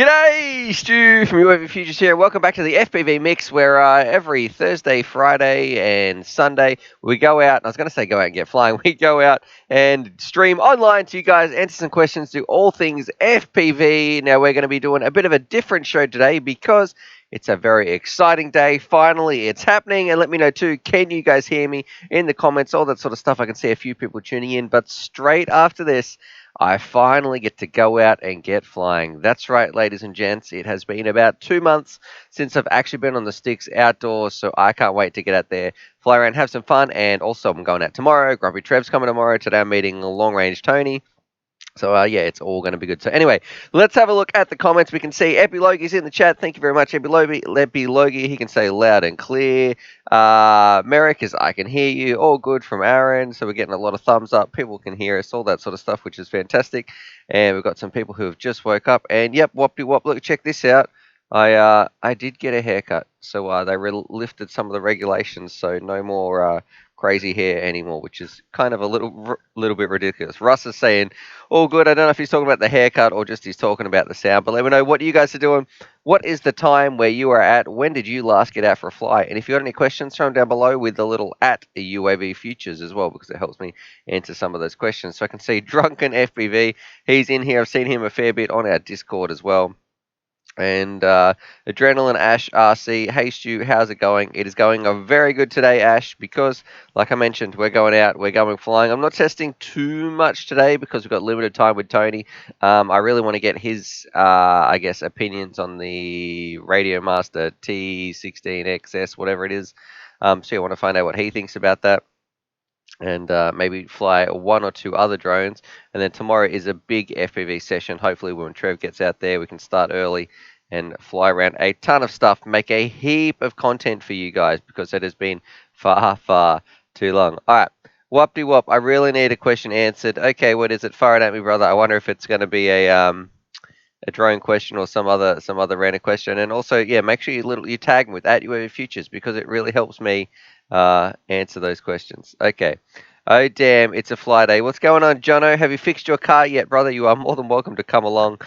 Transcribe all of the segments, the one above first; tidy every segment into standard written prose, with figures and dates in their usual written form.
G'day, Stu from UAV Futures here. Welcome back to the FPV Mix, where every Thursday, Friday, and Sunday we go out. I was going to say go out and get flying. We go out and stream online to you guys, answer some questions, do all things FPV. Now we're going to be doing a bit of a different show today because it's a very exciting day. Finally, it's happening. And let me know too, can you guys hear me in the comments? All that sort of stuff. I can see a few people tuning in. But straight after this, I finally get to go out and get flying. That's right, ladies and gents. It has been about 2 months since I've actually been on the sticks outdoors, so I can't wait to get out there, fly around, have some fun, and also I'm going out tomorrow. Grumpy Trev's coming tomorrow. Today I'm meeting Long Range Tony. So, yeah, it's all going to be good. So, anyway, let's have a look at the comments. We can see Epilogi's in the chat. Thank you very much, Epilogi. He can say loud and clear. Merrick is, I can hear you. All good from Aaron. So, we're getting a lot of thumbs up. People can hear us, all that sort of stuff, which is fantastic. And we've got some people who have just woke up. And, yep, whoopty whoop. Look, check this out. I did get a haircut. So, they lifted some of the regulations. So, no more crazy hair anymore, which is kind of a little bit ridiculous. Russ is saying, all good. I don't know if he's talking about the haircut or just he's talking about the sound, but let me know what you guys are doing. What is the time where you are at? When did you last get out for a fly? And if you got any questions, throw them down below with the little at UAV Futures as well, because it helps me answer some of those questions. So I can see Drunken FPV. He's in here. I've seen him a fair bit on our Discord as well. And Adrenaline Ash RC, hey Stu, how's it going? It is going very good today, Ash, because like I mentioned, we're going out, we're going flying. I'm not testing too much today because we've got limited time with Tony. I really want to get his, I guess, opinions on the Radio Master T16XS, whatever it is. So I want to find out what he thinks about that. And maybe fly one or two other drones. And then tomorrow is a big FPV session. Hopefully when Trev gets out there, we can start early and fly around a ton of stuff, make a heap of content for you guys because it has been far too long. All right, whoopty whoop. I really need a question answered. Okay, what is it? Fire it at me, brother. I wonder if it's going to be a drone question or some other random question. And also, yeah, make sure you tag me with @UAV Futures because it really helps me answer those questions. Okay. Oh, damn, it's a fly day. What's going on, Jono? Have you fixed your car yet, brother? You are more than welcome to come along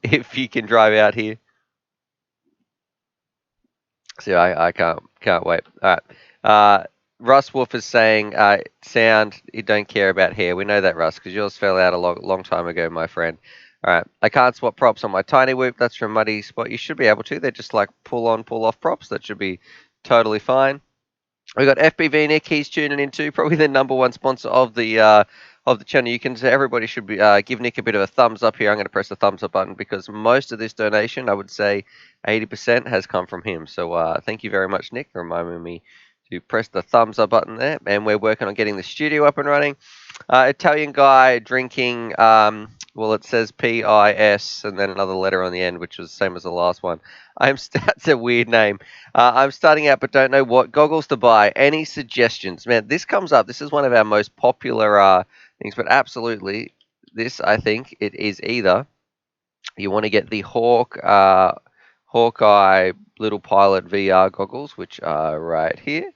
if you can drive out here. So I can't wait. All right. Russ Wolf is saying, sound, you don't care about hair. We know that, Russ, because yours fell out a long time ago, my friend. All right. I can't swap props on my tiny whoop. That's from Muddy Spot. You should be able to. They're just like pull on, pull off props. That should be totally fine. We got FPV Nick. He's tuning in too. Probably the #1 sponsor of the channel. You can everybody should be give Nick a bit of a thumbs up here. I'm going to press the thumbs up button because most of this donation, I would say 80% has come from him. So thank you very much, Nick, for reminding me to press the thumbs up button there. And we're working on getting the studio up and running. Italian guy drinking. Well, it says PIS and then another letter on the end, which was the same as the last one. That's a weird name. I'm starting out, but don't know what goggles to buy. Any suggestions? Man, this comes up. This is one of our most popular things, but absolutely, this, I think, it is either you want to get the Hawkeye Little Pilot VR goggles, which are right here.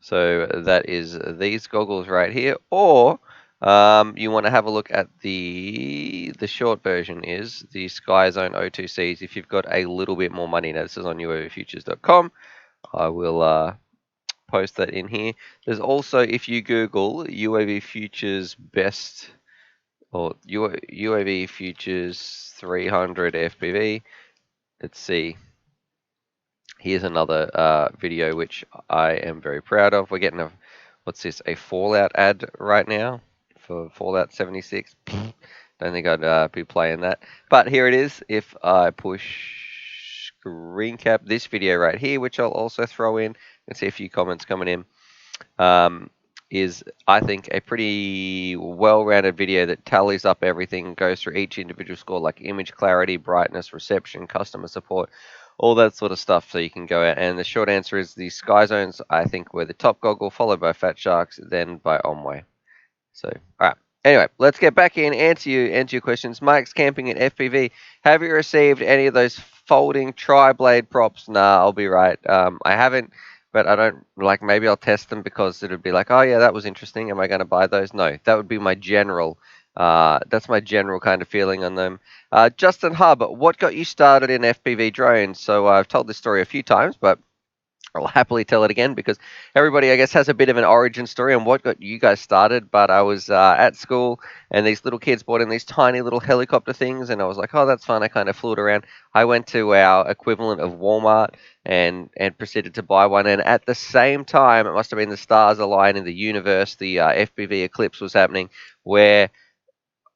So that is these goggles right here, or you want to have a look at the short version is the Sky Zone O2Cs if you've got a little bit more money. Now this is on UAVFutures.com. I will post that in here. There's also, if you Google UAV Futures best or UAV Futures 300 FPV, let's see. Here's another video which I am very proud of. We're getting a Fallout ad right now for Fallout 76. Don't think I'd be playing that. But here it is. If I push screen cap this video right here, which I'll also throw in, and see a few comments coming in, is, I think, a pretty well-rounded video that tallies up everything, goes through each individual score, like image clarity, brightness, reception, customer support, all that sort of stuff, so you can go out. And the short answer is the Sky Zones, I think, were the top goggle, followed by Fat Sharks, then by Omway. So, all right. Anyway, let's get back in, answer your questions. Mike's camping at FPV. Have you received any of those folding tri-blade props? Nah, I'll be right. I haven't, but I don't, like, maybe I'll test them because it would be like, oh yeah, that was interesting. Am I going to buy those? No, that would be my general That's my general kind of feeling on them. Justin Hub, what got you started in FPV drones? So I've told this story a few times, but I'll happily tell it again because everybody, I guess, has a bit of an origin story on what got you guys started. But I was at school, and these little kids brought in these tiny little helicopter things, and I was like, "Oh, that's fun." I kind of flew it around. I went to our equivalent of Walmart and proceeded to buy one. And at the same time, it must have been the stars aligned in the universe. The FPV eclipse was happening, where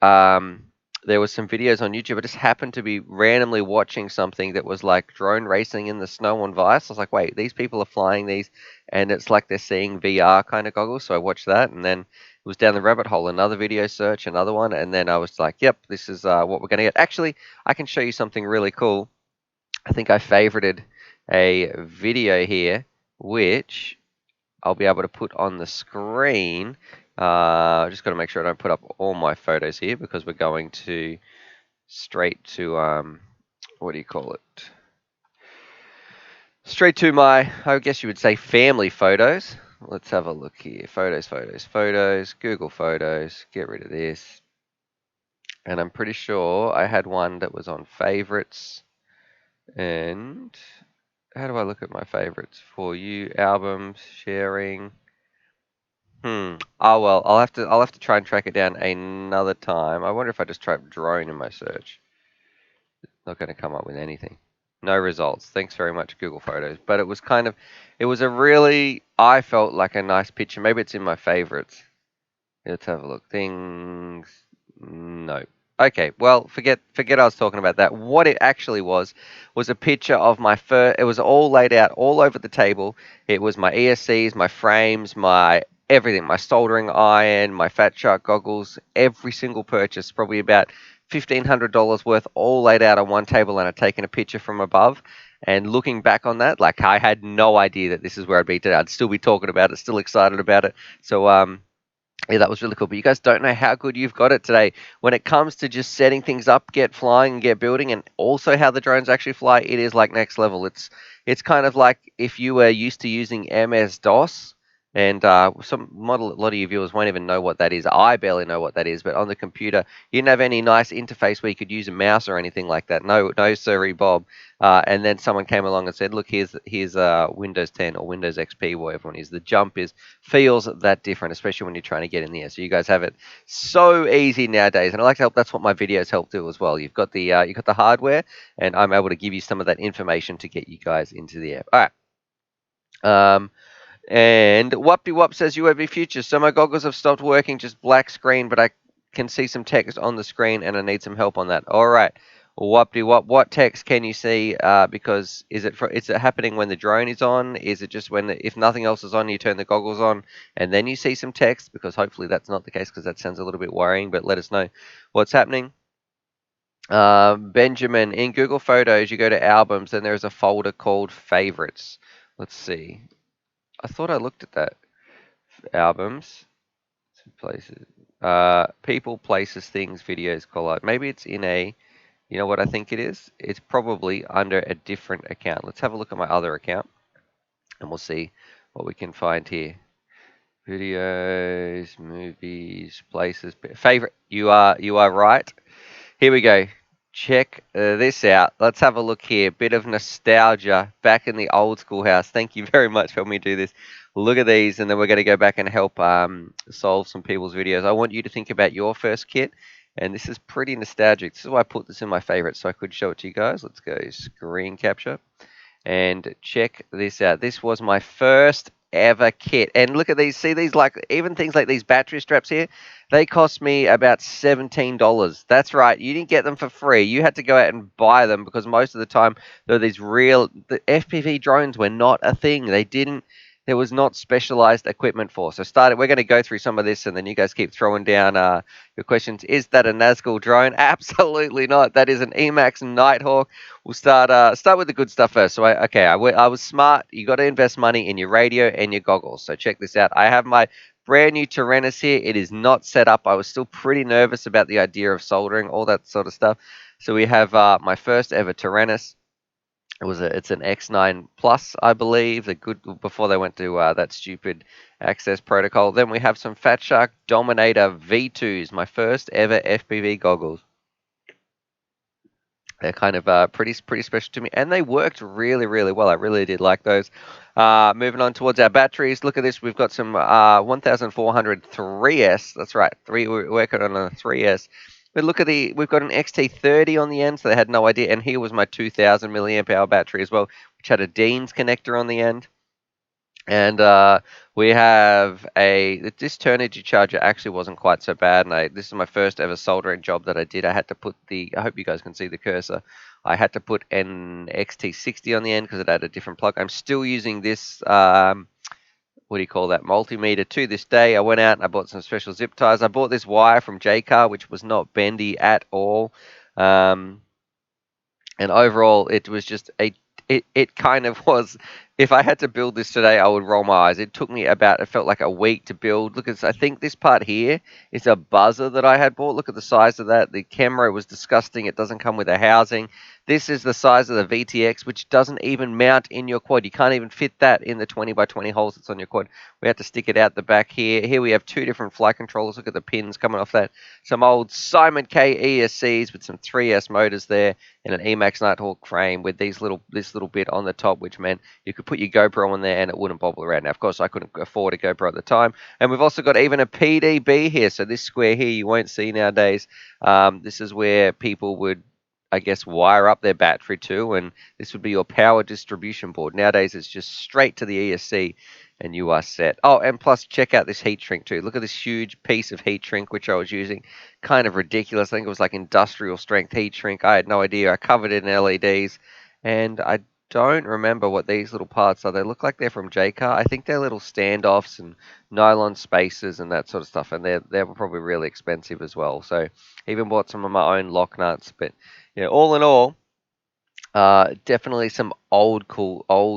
um, there was some videos on YouTube. I just happened to be randomly watching something that was like drone racing in the snow on Vice. I was like, wait, these people are flying these, and it's like they're seeing VR kind of goggles. So I watched that, and then it was down the rabbit hole. Another video search, another one, and then I was like, yep, this is what we're going to get. Actually, I can show you something really cool. I think I favorited a video here, which I'll be able to put on the screen. Just got to make sure I don't put up all my photos here because we're going to straight to what do you call it? Straight to my, I guess you would say, family photos. Let's have a look here. Photos, photos, photos. Google Photos. Get rid of this. And I'm pretty sure I had one that was on favorites. And how do I look at my favorites for you? Albums, sharing. Oh well, I'll have to try and track it down another time. I wonder if I just type drone in my search. Not going to come up with anything. No results. Thanks very much, Google Photos. But it was a really, I felt like a nice picture. Maybe it's in my favorites. Let's have a look. Things. No. Okay. Well, forget I was talking about that. What it actually was a picture of my first. It was all laid out all over the table. It was my ESCs, my frames, my everything, my soldering iron, my Fat Shark goggles, every single purchase, probably about $1,500 worth, all laid out on one table, and I'd taken a picture from above. And looking back on that, like I had no idea that this is where I'd be today. I'd still be talking about it, still excited about it. So yeah, that was really cool. But you guys don't know how good you've got it today. When it comes to just setting things up, get flying and get building, and also how the drones actually fly, it is like next level. It's kind of like if you were used to using MS-DOS, and a lot of your viewers won't even know what that is. I barely know what that is, but on the computer, you didn't have any nice interface where you could use a mouse or anything like that. No, no, sorry, Bob. And then someone came along and said, "Look, here's Windows 10 or Windows XP, whatever one is. The jump feels that different, especially when you're trying to get in the air. So you guys have it so easy nowadays, and I like to help. That's what my videos help do as well. You've got the hardware, and I'm able to give you some of that information to get you guys into the air. All right. And Whoopty Whoop says UAV Future. So my goggles have stopped working, just black screen, but I can see some text on the screen, and I need some help on that. All right. Whoopty Whoop. What text can you see? Because is it happening when the drone is on? Is it just if nothing else is on, you turn the goggles on and then you see some text? Because hopefully that's not the case, because that sounds a little bit worrying. But let us know what's happening. Benjamin, in Google Photos, you go to albums, then there's a folder called favorites. Let's see. I thought I looked at that. Albums, places, people, places, things, videos, collage. Maybe it's in you know what I think it is? It's probably under a different account. Let's have a look at my other account, and we'll see what we can find here. Videos, movies, places, favorite. You are right. Here we go. Check this out. Let's have a look here. Bit of nostalgia back in the old schoolhouse. Thank you very much for helping me do this. Look at these, and then we're going to go back and help solve some people's videos. I want you to think about your first kit, and this is pretty nostalgic. This is why I put this in my favorites, so I could show it to you guys. Let's go screen capture, and check this out. This was my first ever kit, and look at these. See these, like even things like these battery straps here, they cost me about $17. That's right, you didn't get them for free. You had to go out and buy them, because most of the time the FPV drones were not a thing. There was not specialized equipment for. So we're going to go through some of this, and then you guys keep throwing down your questions. Is that a Nazgul drone? Absolutely not. That is an Emax Nighthawk. We'll start with the good stuff first. So I was smart. You got to invest money in your radio and your goggles. So check this out. I have my brand new Tyrannus here. It is not set up. I was still pretty nervous about the idea of soldering, all that sort of stuff. So we have my first ever Tyrannus. It's an X9 Plus, I believe. The good before they went to that stupid access protocol. Then we have some Fat Shark Dominator V2s, my first ever FPV goggles. They're kind of pretty special to me, and they worked really well. I really did like those. Moving on towards our batteries. Look at this. We've got some 1400 3S. That's right. We're working on a 3S. But look at we've got an XT30 on the end, so they had no idea. And here was my 2000 milliamp hour battery as well, which had a Dean's connector on the end. And we have this Turnigy charger actually wasn't quite so bad. And this is my first ever soldering job that I did. I had to put I hope you guys can see the cursor. I had to put an XT60 on the end because it had a different plug. I'm still using this, what do you call that, multimeter to this day. I went out and I bought some special zip ties. I bought this wire from J-Car, which was not bendy at all. And overall, it was just it kind of was. If I had to build this today, I would roll my eyes. It took me it felt like a week to build. Look at, I think this part here is a buzzer that I had bought. Look at the size of that. The camera was disgusting. It doesn't come with a housing. This is the size of the VTX, which doesn't even mount in your quad. You can't even fit that in the 20 by 20 holes that's on your quad. We had to stick it out the back here. Here we have two different flight controllers. Look at the pins coming off that. Some old Simon K ESCs with some 3S motors there, and an Emax Nighthawk frame with this little bit on the top, which meant you could put your GoPro on there and it wouldn't bobble around. Now, of course, I couldn't afford a GoPro at the time. And we've also got even a PDB here. So this square here you won't see nowadays. This is where people would, I guess, wire up their battery to, and this would be your power distribution board. Nowadays, it's just straight to the ESC, and you are set. Oh, and plus, check out this heat shrink too. Look at this huge piece of heat shrink, which I was using. Kind of ridiculous. I think it was like industrial strength heat shrink. I had no idea. I covered it in LEDs, and I don't remember what these little parts are. They look like they're from J-Car. I think they're little standoffs and nylon spacers and that sort of stuff, and they were probably really expensive as well. So even bought some of my own lock nuts, but yeah, all in all, definitely some old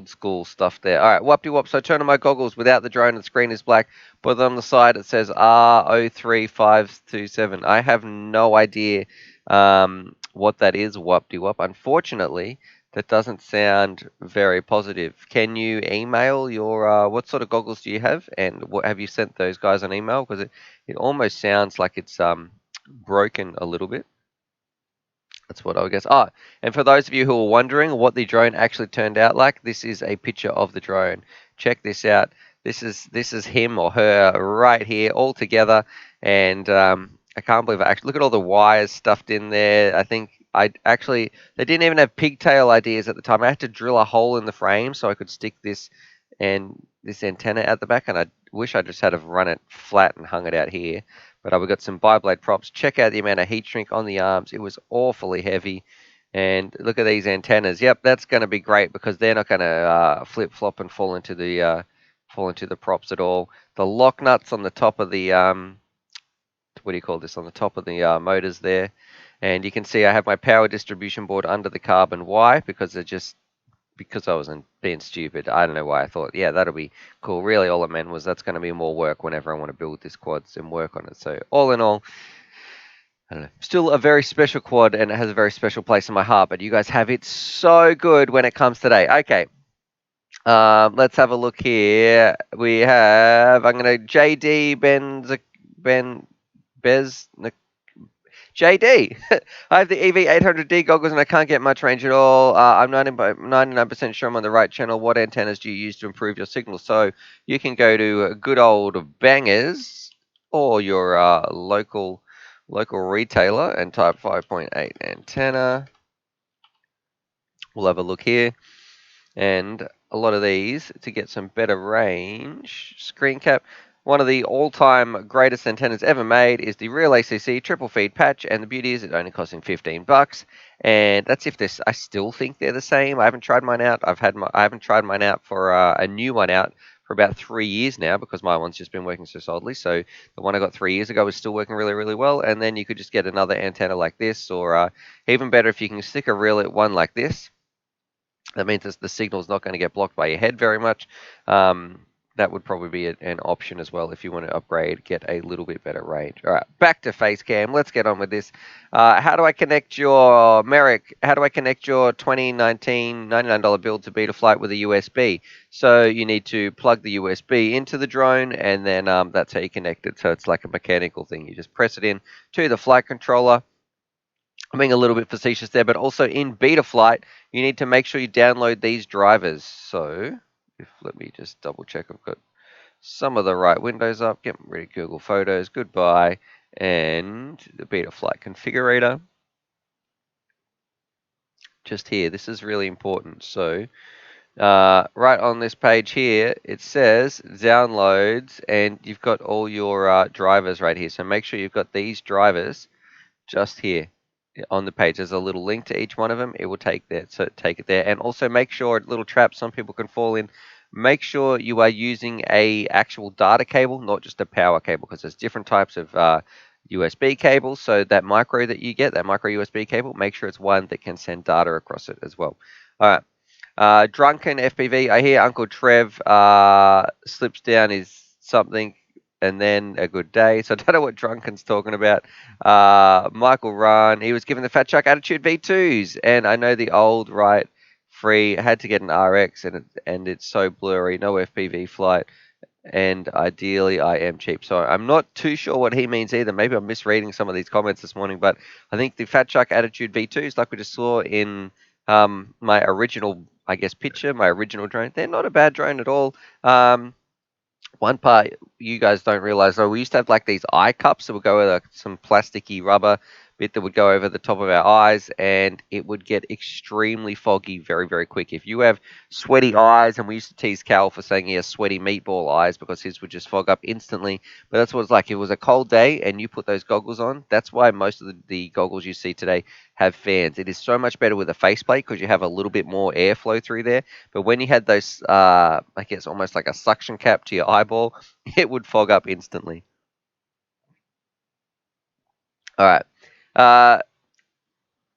school stuff there. All right, whoop de whoop. So turn on my goggles without the drone. The screen is black, but on the side it says R03527. I have no idea what that is. Whoop de whoop. Unfortunately, that doesn't sound very positive. Can you email your what sort of goggles do you have, and what have you sent those guys an email? Because it almost sounds like it's broken a little bit. That's what I would guess. Ah, and for those of you who are wondering what the drone actually turned out like, this is a picture of the drone. Check this out. This is him or her right here, all together, and I can't believe look at all the wires stuffed in there. I think they didn't even have pigtail ideas at the time. I had to drill a hole in the frame so I could stick this antenna out the back, and I wish I just had have run it flat and hung it out here. But we got some bi-blade props. Check out the amount of heat shrink on the arms. It was awfully heavy. And look at these antennas. Yep, that's going to be great because they're not going to flip-flop and fall into the props at all. The lock nuts on the top of the what do you call this? On the top of the motors there. And you can see I have my power distribution board under the carbon. Why? Because I wasn't being stupid. I don't know why I thought, yeah, that'll be cool. Really, all I meant was that's going to be more work whenever I want to build this quads and work on it. So all in all, I don't know. Still a very special quad, and it has a very special place in my heart. But you guys have it so good when it comes today. Okay. Let's have a look here. We have, I'm going to JD Bez JD. I have the EV800D goggles and I can't get much range at all. I'm 99% sure I'm on the right channel. What antennas do you use to improve your signal? So you can go to good old Bangers or your local retailer and type 5.8 antenna. We'll have a look here. And a lot of these to get some better range. Screen cap. One of the all-time greatest antennas ever made is the Real ACC triple feed patch, and the beauty is it's only costing $15. And that's if this. I still think they're the same. I haven't tried mine out. I haven't tried mine out for a new one out for about 3 years now because my one's just been working so solidly. So the one I got 3 years ago is still working really well. And then you could just get another antenna like this, or even better if you can stick a real one like this. That means the signal's not going to get blocked by your head very much. that would probably be an option as well if you want to upgrade, get a little bit better range. All right, back to Facecam. Let's get on with this. How do I connect your Merrick? How do I connect your 2019 $99 bill to Betaflight with a USB? So you need to plug the USB into the drone, and then that's how you connect it. So it's like a mechanical thing. You just press it in to the flight controller. I'm being a little bit facetious there, but also in Betaflight, you need to make sure you download these drivers. So, let me just double check I've got some of the right windows up. Get rid of Google Photos. Goodbye. And the Betaflight configurator. Just here. This is really important. So, right on this page here, it says downloads, and you've got all your drivers right here. So make sure you've got these drivers just here on the page. There's a little link to each one of them. It will take there, so take it there. And also make sure, little trap some people can fall in, make sure you are using a actual data cable, not just a power cable, because there's different types of USB cables. So that micro that you get, that micro USB cable, make sure it's one that can send data across it as well. All right. Drunken FPV. I hear Uncle Trev slips down is something and then a good day. So I don't know what Drunken's talking about. Michael Run, he was given the Fat Chuck Attitude V2s, and I know the old right free. I had to get an RX, and it's so blurry. No FPV flight, and ideally I am cheap. So I'm not too sure what he means either. Maybe I'm misreading some of these comments this morning, but I think the Fat Chuck Attitude V2s, like we just saw in my original, I guess, picture, my original drone, they're not a bad drone at all. One part you guys don't realize though, we used to have like these eye cups that would go with some plasticky rubber bit that would go over the top of our eyes, and it would get extremely foggy very, very quick. If you have sweaty eyes, and we used to tease Cal for saying he has sweaty meatball eyes because his would just fog up instantly, but that's what it's like. If it was a cold day and you put those goggles on, that's why most of the goggles you see today have fans. It is so much better with a faceplate because you have a little bit more airflow through there. But when you had those, I guess almost like a suction cap to your eyeball, it would fog up instantly. All right. Uh,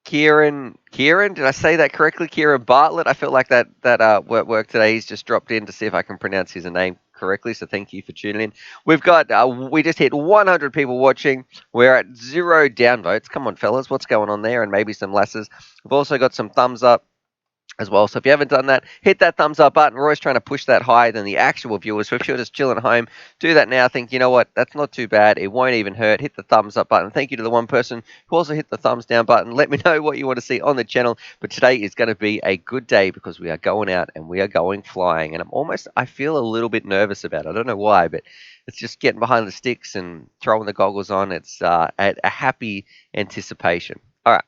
Kieran, did I say that correctly? Kieran Bartlett. I feel like that work today. He's just dropped in to see if I can pronounce his name correctly. So thank you for tuning in. We've got we just hit 100 people watching. We're at 0 downvotes. Come on, fellas, what's going on there? And maybe some lasses. We've also got some thumbs up as well. So if you haven't done that, hit that thumbs up button. We're always trying to push that higher than the actual viewers. So if you're just chilling at home, do that now. Think, you know what, that's not too bad. It won't even hurt. Hit the thumbs up button. Thank you to the one person who also hit the thumbs down button. Let me know what you want to see on the channel. But today is going to be a good day because we are going out and we are going flying. And I feel a little bit nervous about it. I don't know why, but it's just getting behind the sticks and throwing the goggles on. It's a happy anticipation. All right.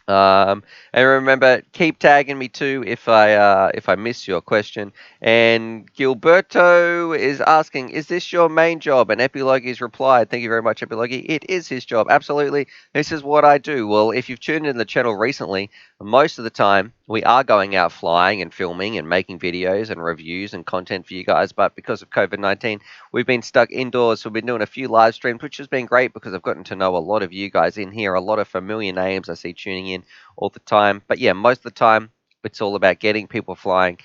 And remember, keep tagging me too if I miss your question. And Gilberto is asking, is this your main job? And Epilogi's replied, thank you very much, Epilogi. It is his job, absolutely. This is what I do. Well, if you've tuned in the channel recently, most of the time we are going out flying and filming and making videos and reviews and content for you guys. But because of COVID-19, we've been stuck indoors. So we've been doing a few live streams, which has been great because I've gotten to know a lot of you guys in here, a lot of familiar names I see tuning in all the time. But yeah, most of the time it's all about getting people flying,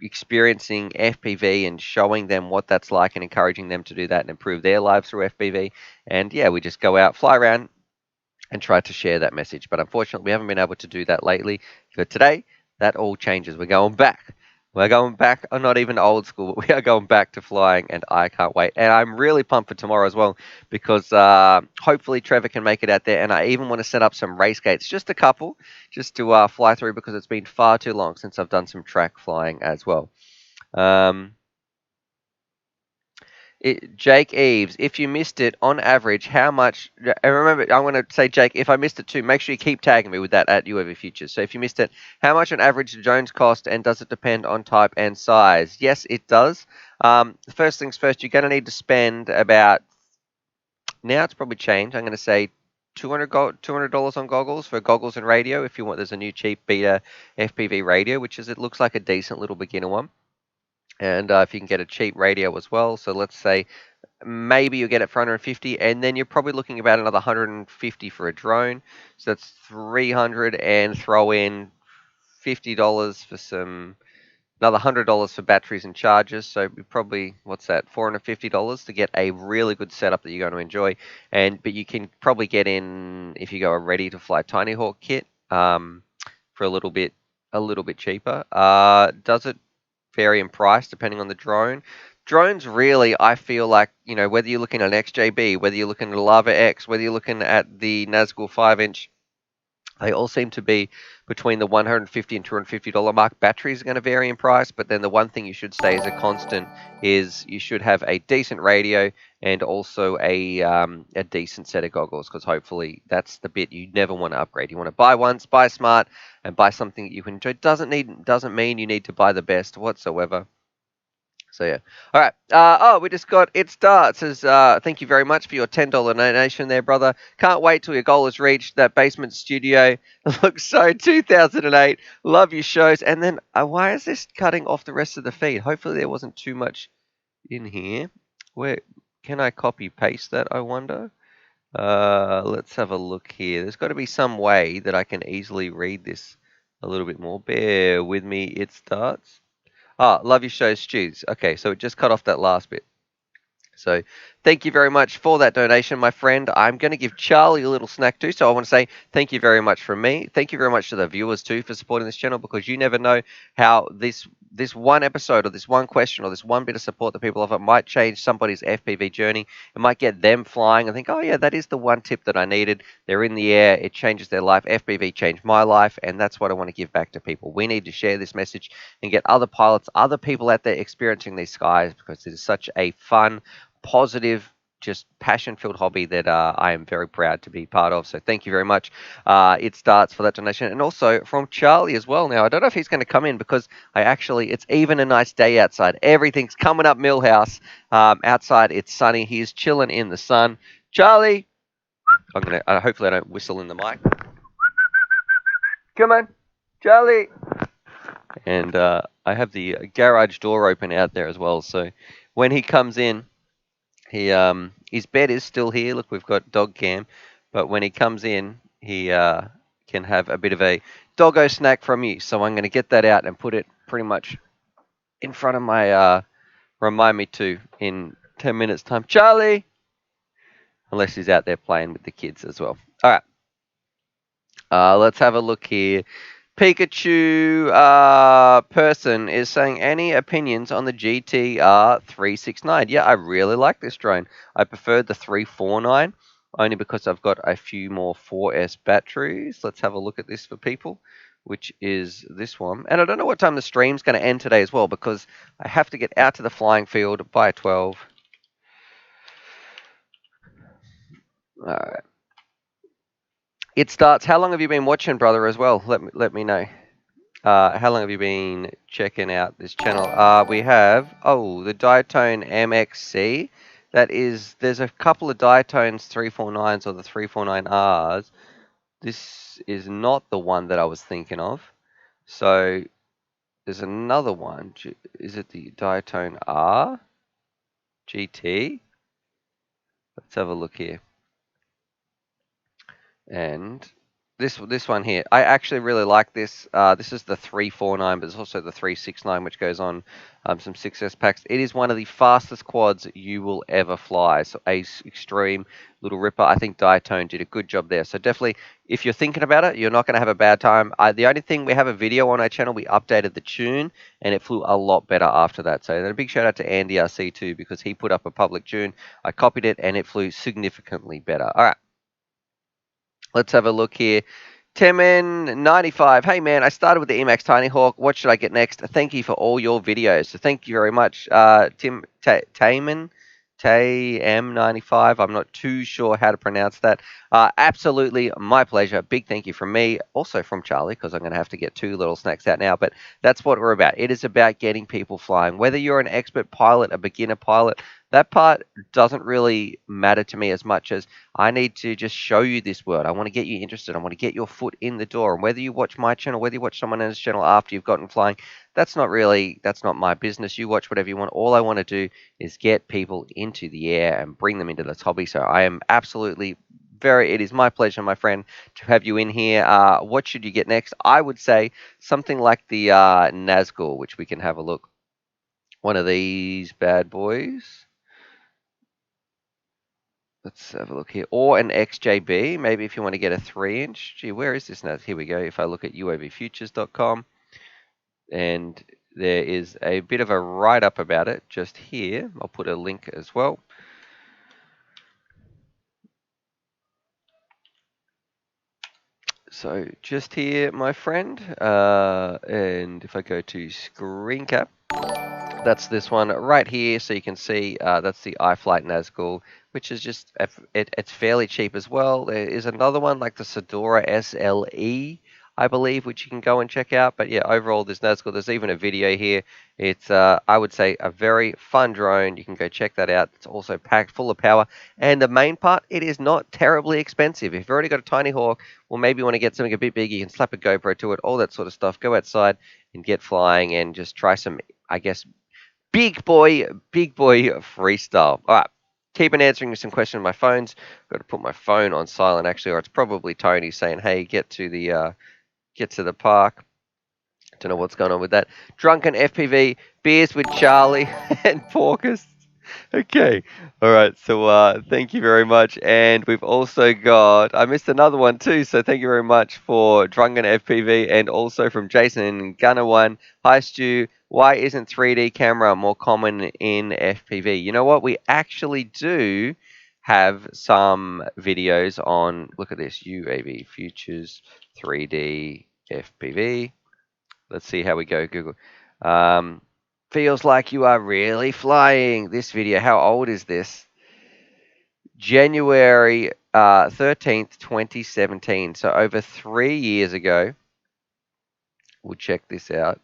experiencing FPV and showing them what that's like and encouraging them to do that and improve their lives through FPV. And yeah, we just go out, fly around and try to share that message. But unfortunately, we haven't been able to do that lately. For today, that all changes. We're going back. We're going back, not even old school, but we are going back to flying, and I can't wait. And I'm really pumped for tomorrow as well, because hopefully Trevor can make it out there. And I even want to set up some race gates, just a couple, just to fly through, because it's been far too long since I've done some track flying as well. Jake Eves, if you missed it, on average, how much? And remember, I'm going to say, Jake, if I missed it too, make sure you keep tagging me with that at UAV Futures. So if you missed it, how much on average do drones cost, and does it depend on type and size? Yes, it does. First things first, you're going to need to spend about, now it's probably changed, I'm going to say $200 on goggles for goggles and radio. If you want, there's a new cheap Beta FPV radio, which is, it looks like a decent little beginner one. And if you can get a cheap radio as well, so let's say maybe you'll get it for 150, and then you're probably looking about another 150 for a drone. So that's 300, and throw in $50 for some another $100 for batteries and chargers. So probably, what's that, $450 to get a really good setup that you're going to enjoy. But you can probably get in, if you go a ready to fly Tiny Hawk kit, for a little bit cheaper. Does it vary in price depending on the drone? Drones really, I feel like, whether you're looking at an XJB, whether you're looking at a Lava X, whether you're looking at the Nazgul 5-inch, they all seem to be between the $150 and $250 mark. Batteries are going to vary in price, but then the one thing you should say is a constant is you should have a decent radio and also a decent set of goggles, because hopefully that's the bit you never want to upgrade. You want to buy once, buy smart, and buy something that you can enjoy. Doesn't mean you need to buy the best whatsoever. So yeah. All right. We just got It Starts. Says thank you very much for your $10 donation there, brother. Can't wait till your goal is reached. That basement studio looks so 2008. Love your shows. And then why is this cutting off the rest of the feed? Hopefully there wasn't too much in here. Where can I copy paste that? I wonder. Let's have a look here. There's got to be some way that I can easily read this a little bit more. Bear with me. It Starts. Love your show, Stews. Okay, so it just cut off that last bit. So thank you very much for that donation, my friend. I'm going to give Charlie a little snack too. So I want to say thank you very much from me. Thank you very much to the viewers too for supporting this channel, because you never know how this one episode or this one question or this one bit of support that people offer might change somebody's FPV journey. It might get them flying and think, oh yeah, that is the one tip that I needed. They're in the air. It changes their life. FPV changed my life, and that's what I want to give back to people. We need to share this message and get other pilots, other people out there experiencing these skies, because it is such a fun, positive, just passion-filled hobby that I am very proud to be part of. So thank you very much. It Starts for that donation, and also from Charlie as well. Now I don't know if he's going to come in, because it's even a nice day outside. Everything's coming up Millhouse. Outside it's sunny. He's chilling in the sun. Charlie, I'm gonna hopefully I don't whistle in the mic. Come on, Charlie. And I have the garage door open out there as well. So when he comes in, his bed is still here. Look, we've got dog cam, but when he comes in, he can have a bit of a doggo snack from you. So I'm going to get that out and put it pretty much in front of my remind me to in 10 minutes time. Charlie, unless he's out there playing with the kids as well. All right, let's have a look here. Pikachu person is saying, any opinions on the GTR 369? Yeah, I really like this drone. I prefer the 349 only because I've got a few more 4S batteries. Let's have a look at this for people, which is this one. And I don't know what time the stream's going to end today as well, because I have to get out to the flying field by 12. All right. It Starts. How long have you been watching, brother, as well? Let me know. How long have you been checking out this channel? We have, the Diatone MXC. There's a couple of Diatones 349s or the 349Rs. This is not the one that I was thinking of. So there's another one. Is it the Diatone R? GT? Let's have a look here. And this one here, I actually really like this. This is the 349, but there's also the 369, which goes on some 6S packs. It is one of the fastest quads you will ever fly. So a extreme little ripper. I think Diatone did a good job there. So definitely, if you're thinking about it, you're not going to have a bad time. The only thing, we have a video on our channel. We updated the tune, and it flew a lot better after that. So a big shout out to Andy RC too, because he put up a public tune. I copied it, and it flew significantly better. All right. Let's have a look here. Temen95. Hey, man, I started with the Emax Tiny Hawk. What should I get next? Thank you for all your videos. So thank you very much, Tamen. M95. I'm not too sure how to pronounce that. Absolutely my pleasure. Big thank you from me, also from Charlie, because I'm going to have to get 2 little snacks out now. But that's what we're about. It is about getting people flying. Whether you're an expert pilot, a beginner pilot, that part doesn't really matter to me as much as I need to just show you this world. I want to get you interested. I want to get your foot in the door. And whether you watch my channel, whether you watch someone else's channel after you've gotten flying, that's not my business. You watch whatever you want. All I want to do is get people into the air and bring them into this hobby. So I am absolutely it is my pleasure, my friend, to have you in here. What should you get next? I would say something like the Nazgul, which we can have a look. One of these bad boys. Let's have a look here. Or an XJB, maybe if you want to get a 3-inch. Gee, where is this now? Here we go. If I look at uavfutures.com, and there is a bit of a write-up about it just here. I'll put a link as well. So just here, my friend, and if I go to screen cap, that's this one right here. So you can see that's the iFlight Nazgul, which is just, it's fairly cheap as well. There is another one like the Sedora SLE, I believe, which you can go and check out. But yeah, overall, this Nazgul, there's even a video here. It's, I would say, a very fun drone. You can go check that out. It's also packed full of power. And the main part, it is not terribly expensive. If you've already got a Tiny Hawk, well, maybe you want to get something a bit big, you can slap a GoPro to it, all that sort of stuff. Go outside and get flying and just try some, I guess, big boy freestyle. All right. Keep on answering some questions on my phones. Got to put my phone on silent, actually, or it's probably Tony saying, hey, get to the park. Don't know what's going on with that. Drunken FPV, beers with Charlie, and Porkus. Okay. All right. So thank you very much. And we've also got, I missed another one too. So thank you very much for Drunken FPV and also from Jason Gunner One. Hi, Stu. Why isn't 3D camera more common in FPV? You know what? We actually do have some videos on, look at this, UAV Futures 3D FPV. Let's see how we go, Google. Feels like you are really flying. This video, how old is this? January 13th, 2017. So over 3 years ago. We'll check this out.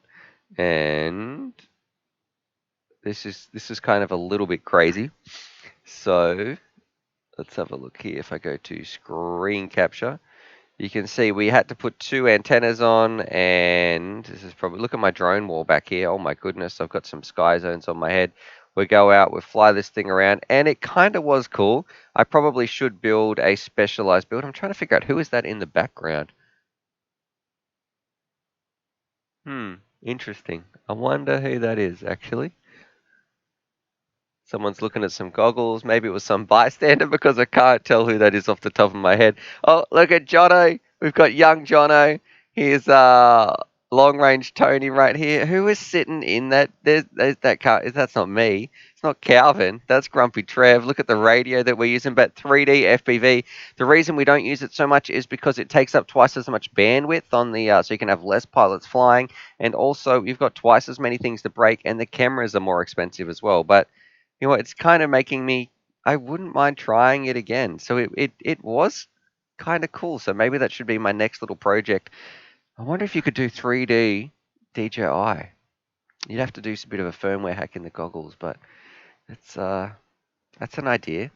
And this is kind of a little bit crazy. So let's have a look here. If I go to screen capture, you can see we had to put 2 antennas on, and this is probably, look at my drone wall back here. Oh my goodness, I've got some sky zones on my head. We go out, we fly this thing around, and it kind of was cool. I probably should build a specialized build. I'm trying to figure out who is that in the background. Interesting. I wonder who that is, actually. Someone's looking at some goggles. Maybe it was some bystander because I can't tell who that is off the top of my head. Oh, look at Jono. We've got young Jono. Here's long range Tony right here. Who is sitting in that? There's that car. That's not me. It's not Calvin. That's Grumpy Trev. Look at the radio that we're using. But 3D FPV. The reason we don't use it so much is because it takes up twice as much bandwidth on the, so you can have less pilots flying, and also you've got twice as many things to break, and the cameras are more expensive as well. But you know what, it's kind of making me, I wouldn't mind trying it again. So it was kind of cool. So maybe that should be my next little project. I wonder if you could do 3D DJI. You'd have to do a bit of a firmware hack in the goggles, but it's that's an idea.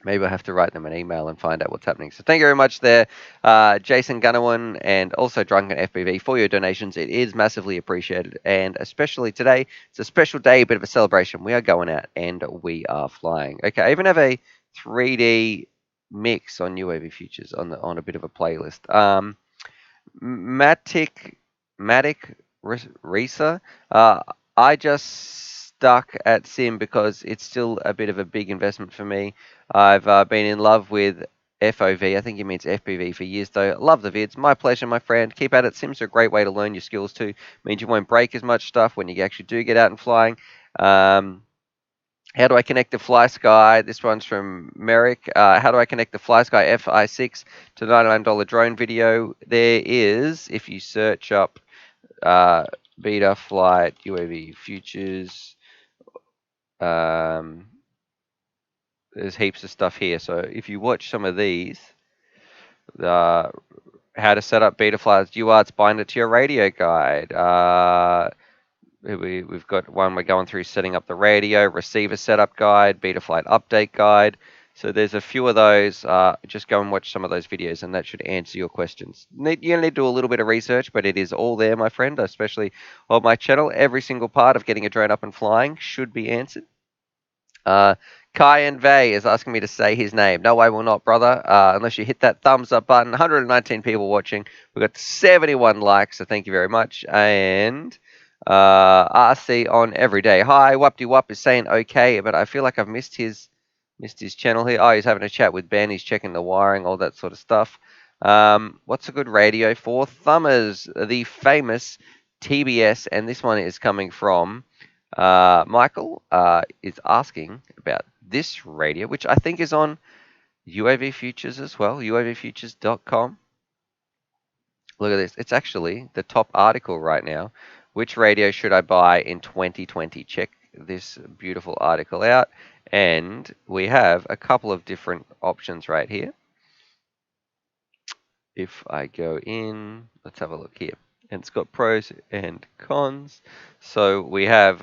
Maybe I'll have to write them an email and find out what's happening. So thank you very much there, Jason Gunnerwan and also Drunken FPV for your donations. It is massively appreciated. And especially today, it's a special day, a bit of a celebration. We are going out and we are flying. Okay, I even have a 3D mix on UAV Futures on a bit of a playlist. Matic Risa, I just stuck at Sim because it's still a bit of a big investment for me. I've been in love with FOV, I think he means FPV, for years though. Love the vids. My pleasure, my friend. Keep at it. Sims are a great way to learn your skills too. Means you won't break as much stuff when you actually do get out and flying. How do I connect the FlySky? This one's from Merrick. How do I connect the FlySky FI6 to the $99 drone video? There is, if you search up Beta Flight UAV Futures, there's heaps of stuff here. So if you watch some of these, how to set up Betafly's UARTs binder to your radio guide. We've got one we're going through setting up the radio, receiver setup guide, Betaflight update guide. So there's a few of those. Just go and watch some of those videos and that should answer your questions. You need to do a little bit of research, but it is all there, my friend, especially on my channel. Every single part of getting a drone up and flying should be answered. Kai and Vey is asking me to say his name. No, I will not, brother. Unless you hit that thumbs up button. 119 people watching. We've got 71 likes, so thank you very much. And RC on Everyday. Hi, Wupty Wup is saying okay, but I feel like I've missed his channel here. Oh, he's having a chat with Ben. He's checking the wiring, all that sort of stuff. What's a good radio for? Thumbers, the famous TBS, and this one is coming from Michael is asking about this radio, which I think is on UAV Futures as well, uavfutures.com. Look at this. It's actually the top article right now. Which radio should I buy in 2020? Check this beautiful article out. And we have a couple of different options right here. If I go in, let's have a look here. And it's got pros and cons. So we have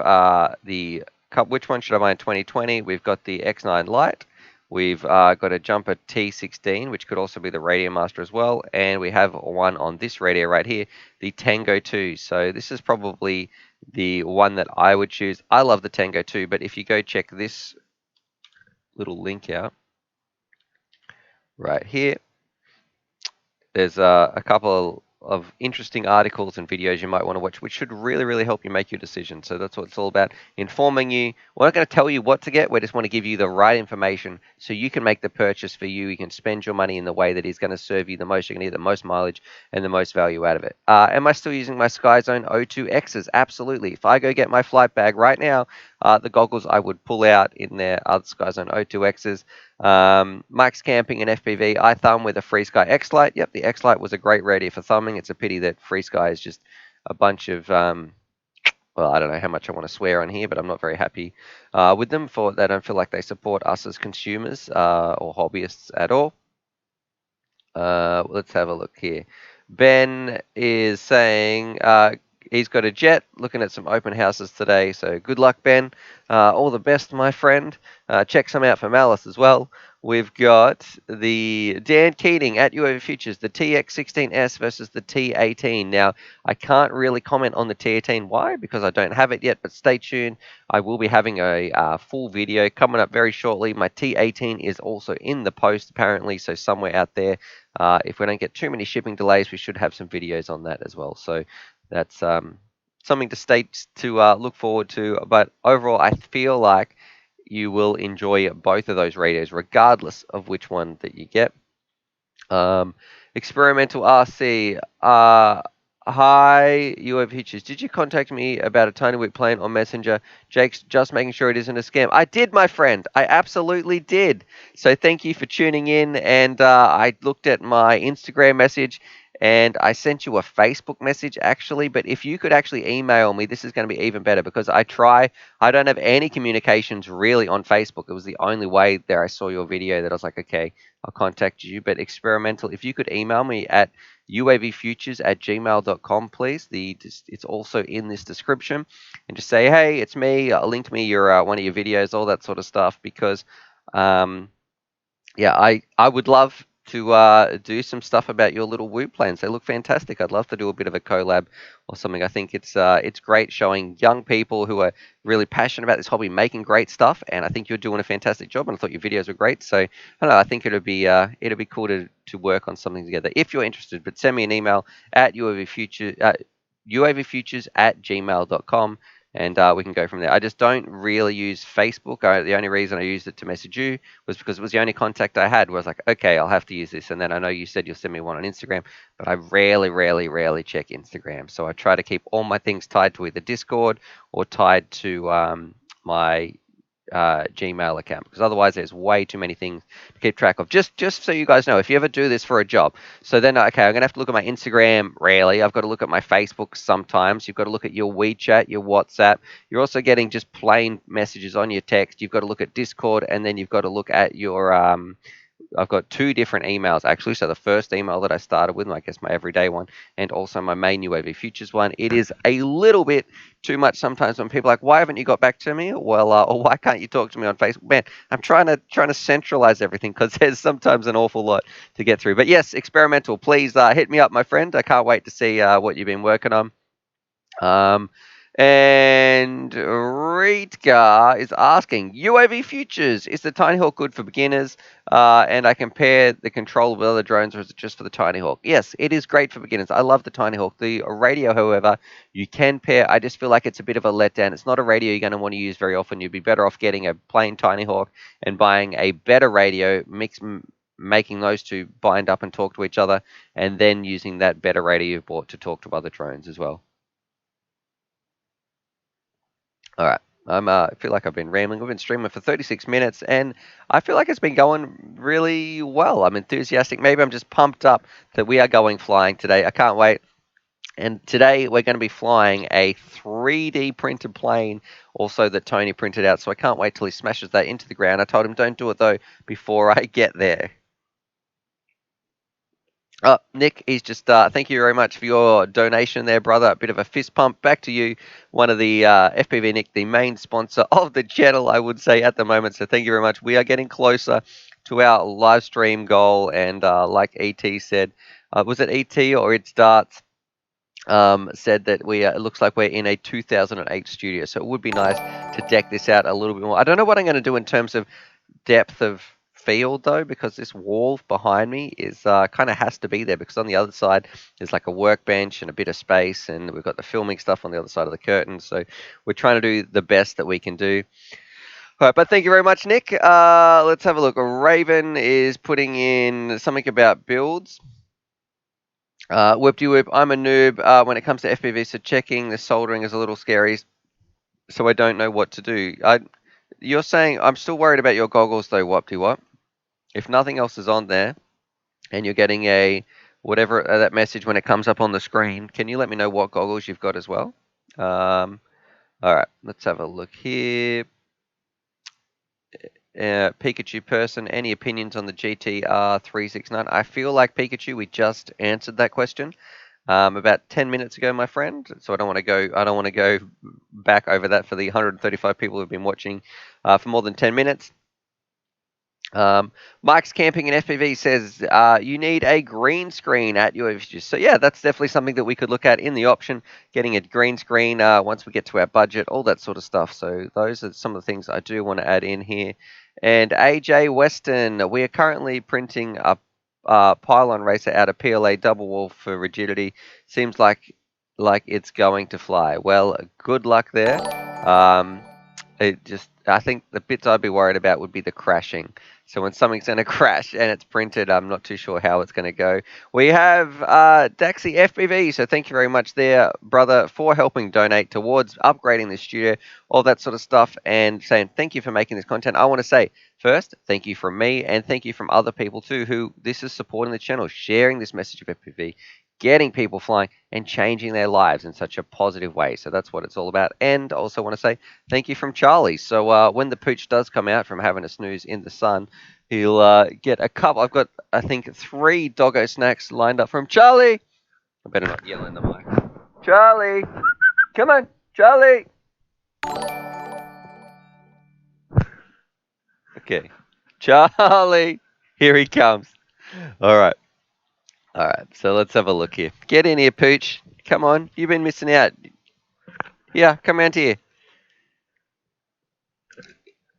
which one should I buy in 2020? We've got the X9 Lite. We've got a Jumper T16, which could also be the Radio Master as well. And we have one on this radio right here, the Tango 2. So this is probably the one that I would choose. I love the Tango 2, but if you go check this little link out right here, there's a couple of interesting articles and videos you might want to watch, which should really, really help you make your decision. So that's what it's all about, informing you. We're not going to tell you what to get. We just want to give you the right information so you can make the purchase for you. You can spend your money in the way that is going to serve you the most. You're going to get the most mileage and the most value out of it. Am I still using my Sky Zone O2Xs? Absolutely. If I go get my flight bag right now, the goggles I would pull out in there are the Sky Zone O2Xs. Mike's Camping and FPV. I thumb with a FreeSky X-Lite. Yep, the X-Lite was a great radio for thumbing. It's a pity that FreeSky is just a bunch of, well, I don't know how much I want to swear on here, but I'm not very happy with them. They don't feel like they support us as consumers or hobbyists at all. Let's have a look here. Ben is saying he's got a jet, looking at some open houses today. So good luck, Ben. All the best, my friend. Check some out for Malice as well. We've got the Dan Keating at UAV Futures, the TX16S versus the T18. Now, I can't really comment on the T18. Why? Because I don't have it yet, but stay tuned. I will be having a full video coming up very shortly. My T18 is also in the post, apparently, so somewhere out there. If we don't get too many shipping delays, we should have some videos on that as well. So that's something to look forward to. But overall, I feel like you will enjoy both of those radios, regardless of which one that you get. Experimental RC. Hi, UAV Futures. Did you contact me about a Tiny Whip plane on Messenger? Jake's just making sure it isn't a scam. I did, my friend. I absolutely did. So thank you for tuning in. And I looked at my Instagram message and I sent you a Facebook message, actually. But if you could actually email me, this is going to be even better because I don't have any communications really on Facebook. It was the only way there I saw your video that I was like, okay, I'll contact you. But Experimental, if you could email me at uavfutures@gmail.com, please. It's also in this description. And just say, hey, it's me. Link me your one of your videos, all that sort of stuff. Because, yeah, I would love to do some stuff about your little Woo plans. They look fantastic. I'd love to do a bit of a collab or something. I think it's great showing young people who are really passionate about this hobby making great stuff, and I think you're doing a fantastic job. And I thought your videos were great. So I don't know. I think it'll be cool to work on something together if you're interested. But send me an email at uavfutures@gmail.com. And we can go from there. I just don't really use Facebook. The only reason I used it to message you was because it was the only contact I had. Was like, okay, I'll have to use this. And then I know you said you'll send me one on Instagram, but I rarely check Instagram. So I try to keep all my things tied to either Discord or tied to my Gmail account, because otherwise there's way too many things to keep track of. Just so you guys know, if you ever do this for a job, so then okay, I'm gonna have to look at my Instagram rarely. I've got to look at my Facebook sometimes. You've got to look at your WeChat, your WhatsApp. You're also getting just plain messages on your text. You've got to look at Discord, and then you've got to look at your I've got two different emails actually. So the first email that I started with, I guess my everyday one, and also my main UAV Futures one. It is a little bit too much sometimes when people are like, why haven't you got back to me? Well, or why can't you talk to me on Facebook? Man, I'm trying to centralize everything because there's sometimes an awful lot to get through. But yes, Experimental, please hit me up, my friend. I can't wait to see what you've been working on. And Reedgar is asking, UAV futures, is the Tiny Hawk good for beginners? And I compare the control with other drones, or is it just for the Tiny Hawk? Yes, it is great for beginners. I love the Tiny Hawk. The radio, however, you can pair. I just feel like it's a bit of a letdown. It's not a radio you're going to want to use very often. You'd be better off getting a plain Tiny Hawk and buying a better radio, making those two bind up and talk to each other, and then using that better radio you've bought to talk to other drones as well. All right. I feel like I've been rambling. We've been streaming for 36 minutes, and I feel like it's been going really well. I'm enthusiastic. Maybe I'm just pumped up that we are going flying today. I can't wait. And today we're going to be flying a 3D printed plane, also that Tony printed out. So I can't wait till he smashes that into the ground. I told him don't do it though before I get there. Nick, he's just thank you very much for your donation there, brother. A bit of a fist pump back to you. One of the FPV Nick, the main sponsor of the channel, I would say at the moment. So thank you very much. We are getting closer to our live stream goal, and like ET said, was it ET or It Starts? Said that it looks like we're in a 2008 studio, so it would be nice to deck this out a little bit more. I don't know what I'm going to do in terms of depth of field though, because this wall behind me is kind of has to be there, because on the other side there's like a workbench and a bit of space, and we've got the filming stuff on the other side of the curtain, so we're trying to do the best that we can do. All right, but thank you very much, Nick. Let's have a look. Raven is putting in something about builds. Whoop-de-whoop, I'm a noob when it comes to FPV, so checking the soldering is a little scary, so I don't know what to do. You're saying, I'm still worried about your goggles though, Whoop-de-whoop. If nothing else is on there, and you're getting a whatever that message when it comes up on the screen, can you let me know what goggles you've got as well? All right, let's have a look here. Pikachu person, any opinions on the GTR 369? I feel like Pikachu, we just answered that question about 10 minutes ago, my friend. So I don't want to go back over that for the 135 people who've been watching for more than 10 minutes. Mike's Camping in FPV says you need a green screen at your images. So yeah, that's definitely something that we could look at in the option, getting a green screen once we get to our budget, all that sort of stuff. So those are some of the things I do want to add in here. And AJ Weston, we are currently printing a pylon racer out of PLA double wall for rigidity. Seems like it's going to fly. Well, good luck there. I think the bits I'd be worried about would be the crashing. So when something's going to crash and it's printed, I'm not too sure how it's going to go. We have Daxi FPV, so thank you very much there, brother, for helping donate towards upgrading the studio, all that sort of stuff, and saying thank you for making this content. I want to say, first, thank you from me, and thank you from other people too, who this is supporting the channel, sharing this message of FPV, getting people flying and changing their lives in such a positive way. So that's what it's all about. And I also want to say thank you from Charlie. So when the pooch does come out from having a snooze in the sun, he'll get a couple. I've got, I think, 3 doggo snacks lined up from Charlie. I better not yell in the mic. Charlie! Come on, Charlie! Okay. Charlie! Here he comes. All right. All right, so let's have a look here. Get in here, Pooch. Come on, you've been missing out. Yeah, come around here.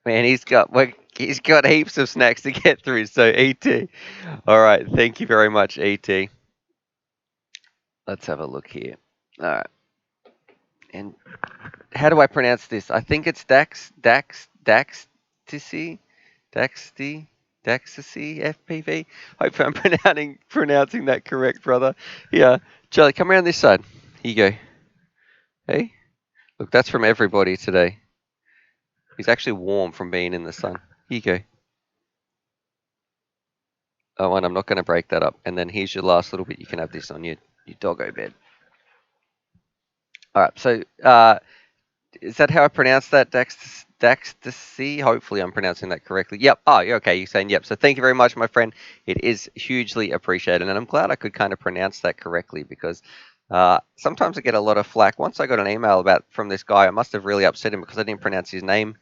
Man, he's got heaps of snacks to get through. So ET. All right, thank you very much, ET. Let's have a look here. All right. And how do I pronounce this? I think it's Daxty FPV. Hopefully I'm pronouncing that correct, brother. Yeah, Charlie, come around this side. Here you go. Hey, look, that's from everybody today. He's actually warm from being in the sun. Here you go. Oh, and I'm not going to break that up. And then here's your last little bit. You can have this on your doggo bed. All right, so is that how I pronounce that, Daxtasy? Hopefully I'm pronouncing that correctly. Yep. Oh, you're okay. You're saying yep. So thank you very much, my friend. It is hugely appreciated. And I'm glad I could kind of pronounce that correctly, because sometimes I get a lot of flack. Once I got an email from this guy, I must have really upset him because I didn't pronounce his name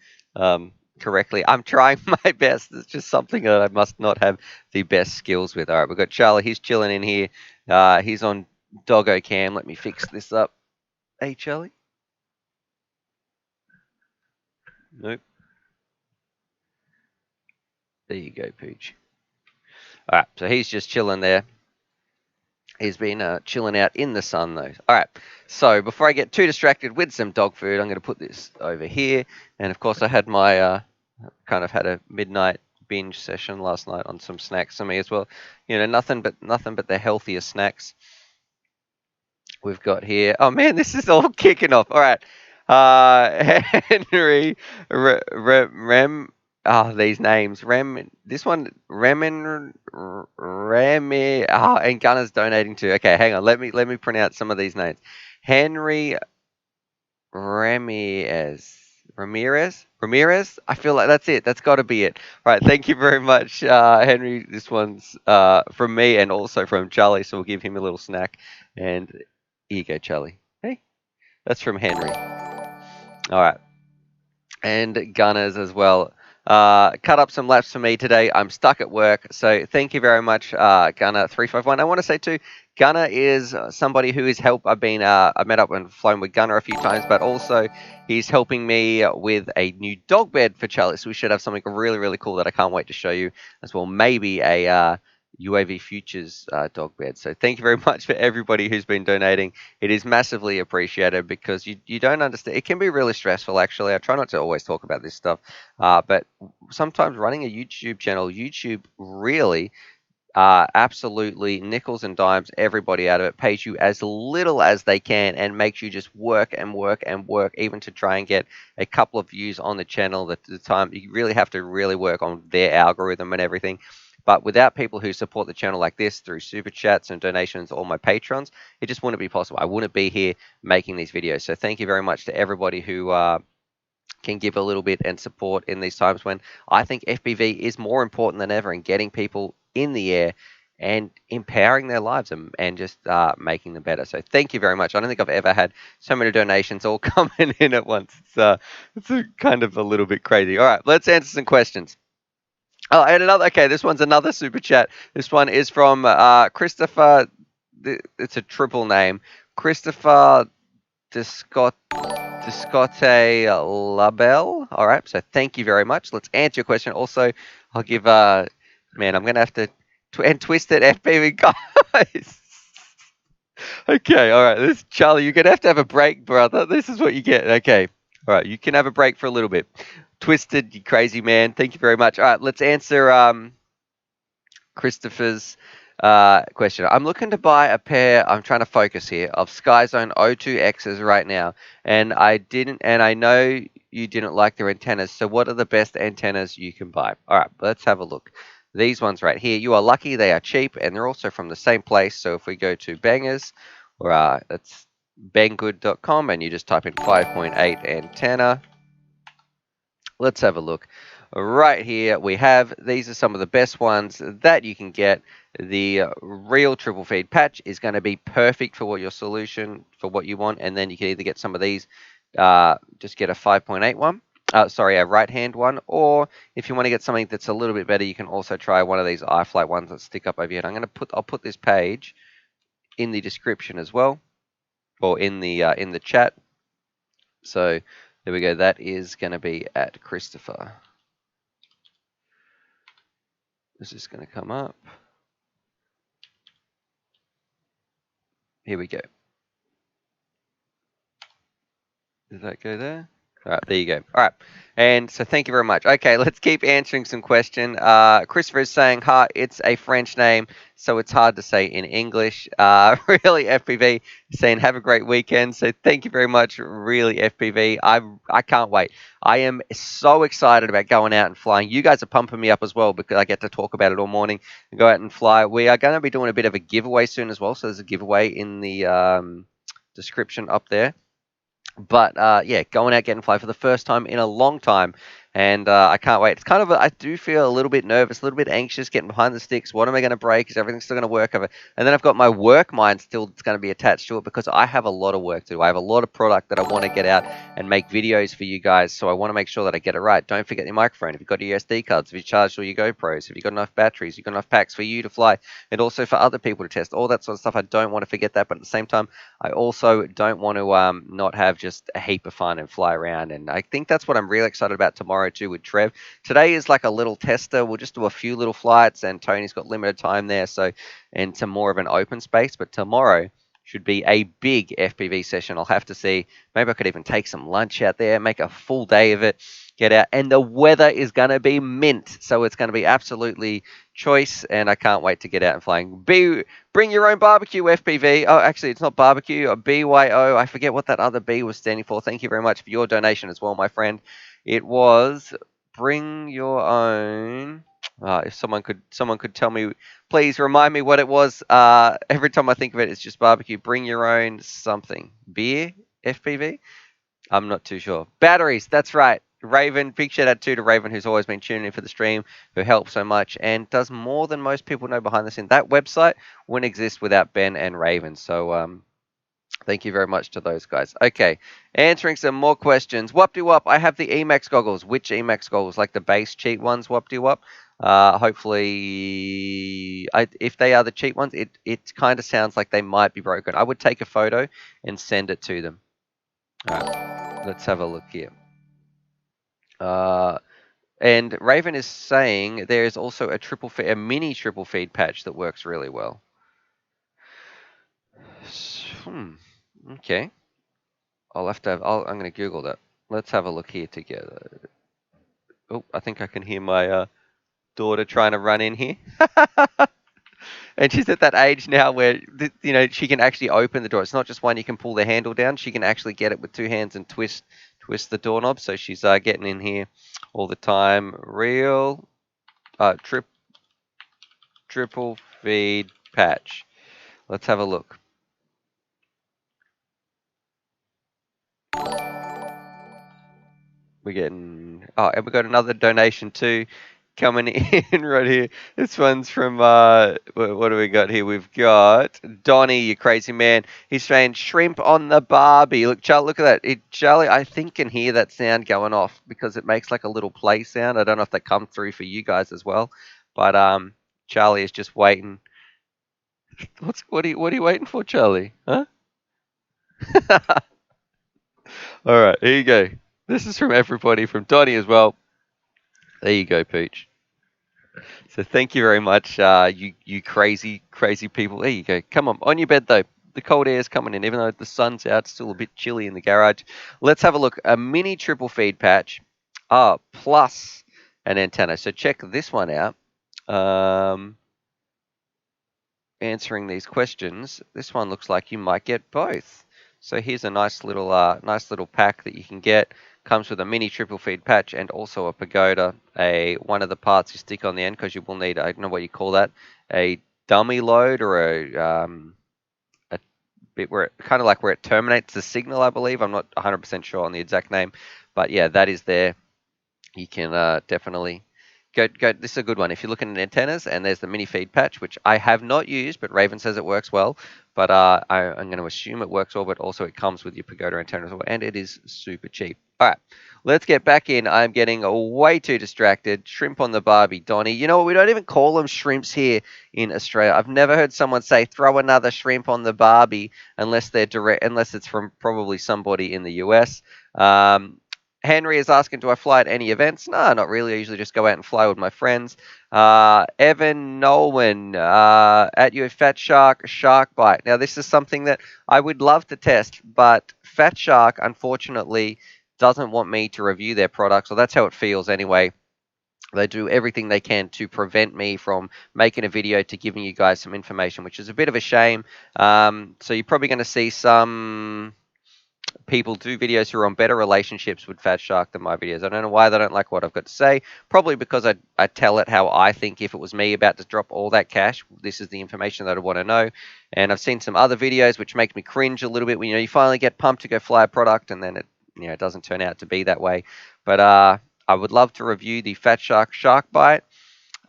correctly. I'm trying my best. It's just something that I must not have the best skills with. All right, we've got Charlie. He's chilling in here. He's on doggo cam. Let me fix this up. Hey, Charlie. Nope. There you go, Pooch. All right, so he's just chilling there. He's been chilling out in the sun, though. All right, so before I get too distracted with some dog food, I'm going to put this over here. And of course, I had my kind of had a midnight binge session last night on some snacks for me as well. You know, nothing but the healthiest snacks we've got here. Oh man, this is all kicking off. All right, Henry Rem. Oh, these names. This one, Remy. Oh, and Gunner's donating too. Okay, hang on. Let me pronounce some of these names. Henry Ramirez. I feel like that's it. That's got to be it. All right. Thank you very much, Henry. This one's from me and also from Charlie. So we'll give him a little snack. And here you go, Charlie. Hey, that's from Henry. All right. And Gunners as well. Cut up some laps for me today. I'm stuck at work, so thank you very much, Gunner351. I want to say too, Gunner is somebody who is help. I've met up and flown with Gunner a few times, but also he's helping me with a new dog bed for Charlie. So we should have something really, really cool that I can't wait to show you as well. Maybe a UAV Futures dog bed. So thank you very much for everybody who's been donating. It is massively appreciated because you don't understand. It can be really stressful, actually. I try not to always talk about this stuff, but sometimes running a YouTube channel, YouTube really absolutely nickels and dimes everybody out of it, pays you as little as they can, and makes you just work and work and work, even to try and get a couple of views on the channel. At the time, you really have to really work on their algorithm and everything. But without people who support the channel like this through super chats and donations or my patrons, it just wouldn't be possible. I wouldn't be here making these videos. So thank you very much to everybody who can give a little bit and support in these times when I think FPV is more important than ever in getting people in the air and empowering their lives and just making them better. So thank you very much. I don't think I've ever had so many donations all coming in at once. It's kind of a little bit crazy. All right, let's answer some questions. Oh, and okay, this one's another super chat. This one is from Christopher. It's a triple name. Christopher Descotte Labelle. All right, so thank you very much. Let's answer your question. Also, I'll give man, I'm gonna have to twist it FPV guys. Okay, all right. This Charlie, you're gonna have a break, brother. This is what you get. Okay, all right. You can have a break for a little bit. Twisted, you crazy man. Thank you very much. All right, let's answer Christopher's question. I'm looking to buy a pair. I'm trying to focus here of SkyZone O2Xs right now, and I know you didn't like their antennas. So what are the best antennas you can buy? All right, let's have a look. These ones right here. You are lucky. They are cheap, and they're also from the same place. So if we go to Bangers, or that's banggood.com, and you just type in 5.8 antenna. Let's have a look. Right here we have, these are some of the best ones that you can get. The real triple feed patch is going to be perfect for what your solution, for what you want, and then you can either get some of these, just get a 5.8 one, sorry, a right hand one, or if you want to get something that's a little bit better, you can also try one of these iFlight ones that stick up over here. And I'll put this page in the description as well, or in the chat. So there we go. That is going to be at Christopher. This is going to come up. Here we go. Does that go there? All right, there you go. All right, and so thank you very much. Okay, let's keep answering some questions. Christopher is saying, it's a French name, so it's hard to say in English. Really, FPV saying, have a great weekend. So thank you very much, really, FPV. I can't wait. I am so excited about going out and flying. You guys are pumping me up as well because I get to talk about it all morning and go out and fly. We are going to be doing a bit of a giveaway soon as well, so there's a giveaway in the description up there. But yeah, going out, getting fly for the first time in a long time. and I can't wait. It's kind of I do feel a little bit nervous, a little bit anxious, getting behind the sticks. What am I going to break? Is everything still going to work? And then I've got my work mind still that's going to be attached to it because I have a lot of work to do. I have a lot of product that I want to get out and make videos for you guys, so I want to make sure that I get it right. Don't forget your microphone. If you've got your SD cards, if you charged all your GoPros, if you've got enough batteries, you've got enough packs for you to fly, and also for other people to test, all that sort of stuff. I don't want to forget that, but at the same time, I also don't want to not have just a heap of fun and fly around. And I think that's what I'm really excited about tomorrow too with Trev. Today is like a little tester. We'll just do a few little flights, and Tony's got limited time there, so into more of an open space. But tomorrow should be a big FPV session. I'll have to see. Maybe I could even take some lunch out there, make a full day of it, get out. And the weather is going to be mint, so it's going to be absolutely choice, and I can't wait to get out and flying. Bring your own barbecue FPV. Oh, actually, it's not barbecue. BYO. I forget what that other B was standing for. Thank you very much for your donation as well, my friend. It was bring your own. If someone could tell me, please remind me what it was. Every time I think of it, it's just barbecue. Bring your own something. Beer FPV. I'm not too sure. Batteries. That's right. Raven, big shout out to Raven, who's always been tuning in for the stream, who helps so much and does more than most people know behind the scenes. That website wouldn't exist without Ben and Raven. So thank you very much to those guys. Okay, answering some more questions. Whoop-de-whoop, I have the Emax goggles. Which Emax goggles? Like the base cheap ones, whoop-de-whoop? Hopefully, if they are the cheap ones, it kind of sounds like they might be broken. I would take a photo and send it to them. All right, let's have a look here. And Raven is saying there is also a mini triple feed patch that works really well. Okay. I'm going to Google that. Let's have a look here together. Oh, I think I can hear my daughter trying to run in here. And she's at that age now where, she can actually open the door. It's not just one you can pull the handle down. She can actually get it with two hands and twist the doorknob. So she's getting in here all the time. Real triple feed patch. Let's have a look. We're getting, and we got another donation too coming in right here. This one's from, what do we got here? We've got Donnie, you crazy man. He's saying shrimp on the Barbie. Look, Charlie, look at that. Charlie, I think can hear that sound going off because it makes like a little play sound. I don't know if that comes through for you guys as well, but Charlie is just waiting. What are you waiting for, Charlie? Huh? All right, here you go. This is from everybody, from Donnie as well. There you go, Pooch. So thank you very much, you crazy people. There you go. Come on your bed though. The cold air is coming in, even though the sun's out. It's still a bit chilly in the garage. Let's have a look. A mini triple feed patch, plus an antenna. So check this one out. Answering these questions, this one looks like you might get both. So here's a nice little pack that you can get. Comes with a mini triple feed patch and also a pagoda. One of the parts you stick on the end because you will need, I don't know what you call that, a dummy load or a bit where it kind of like where it terminates the signal, I believe. I'm not 100% sure on the exact name, but yeah, that is there. You can definitely go. This is a good one. If you're looking at antennas, and there's the mini feed patch, which I have not used, but Raven says it works well. But I'm going to assume it works well, but also it comes with your pagoda antenna as well, and it is super cheap. All right, let's get back in. I'm getting way too distracted. Shrimp on the Barbie, Donnie. You know what? We don't even call them shrimps here in Australia. I've never heard someone say throw another shrimp on the Barbie unless it's from probably somebody in the US. Henry is asking, do I fly at any events? No, not really. I usually just go out and fly with my friends. Evan Nolan, at your Fat Shark Bite. Now, this is something that I would love to test, but Fat Shark, unfortunately, doesn't want me to review their products, or that's how it feels anyway. They do everything they can to prevent me from making a video to giving you guys some information, which is a bit of a shame. So you're probably going to see some people do videos who are on better relationships with Fat Shark than my videos. I don't know why they don't like what I've got to say. Probably because I tell it how I think if it was me about to drop all that cash, this is the information that I want to know. And I've seen some other videos which make me cringe a little bit when you finally get pumped to go fly a product and then it doesn't turn out to be that way. But I would love to review the Fat Shark Bite.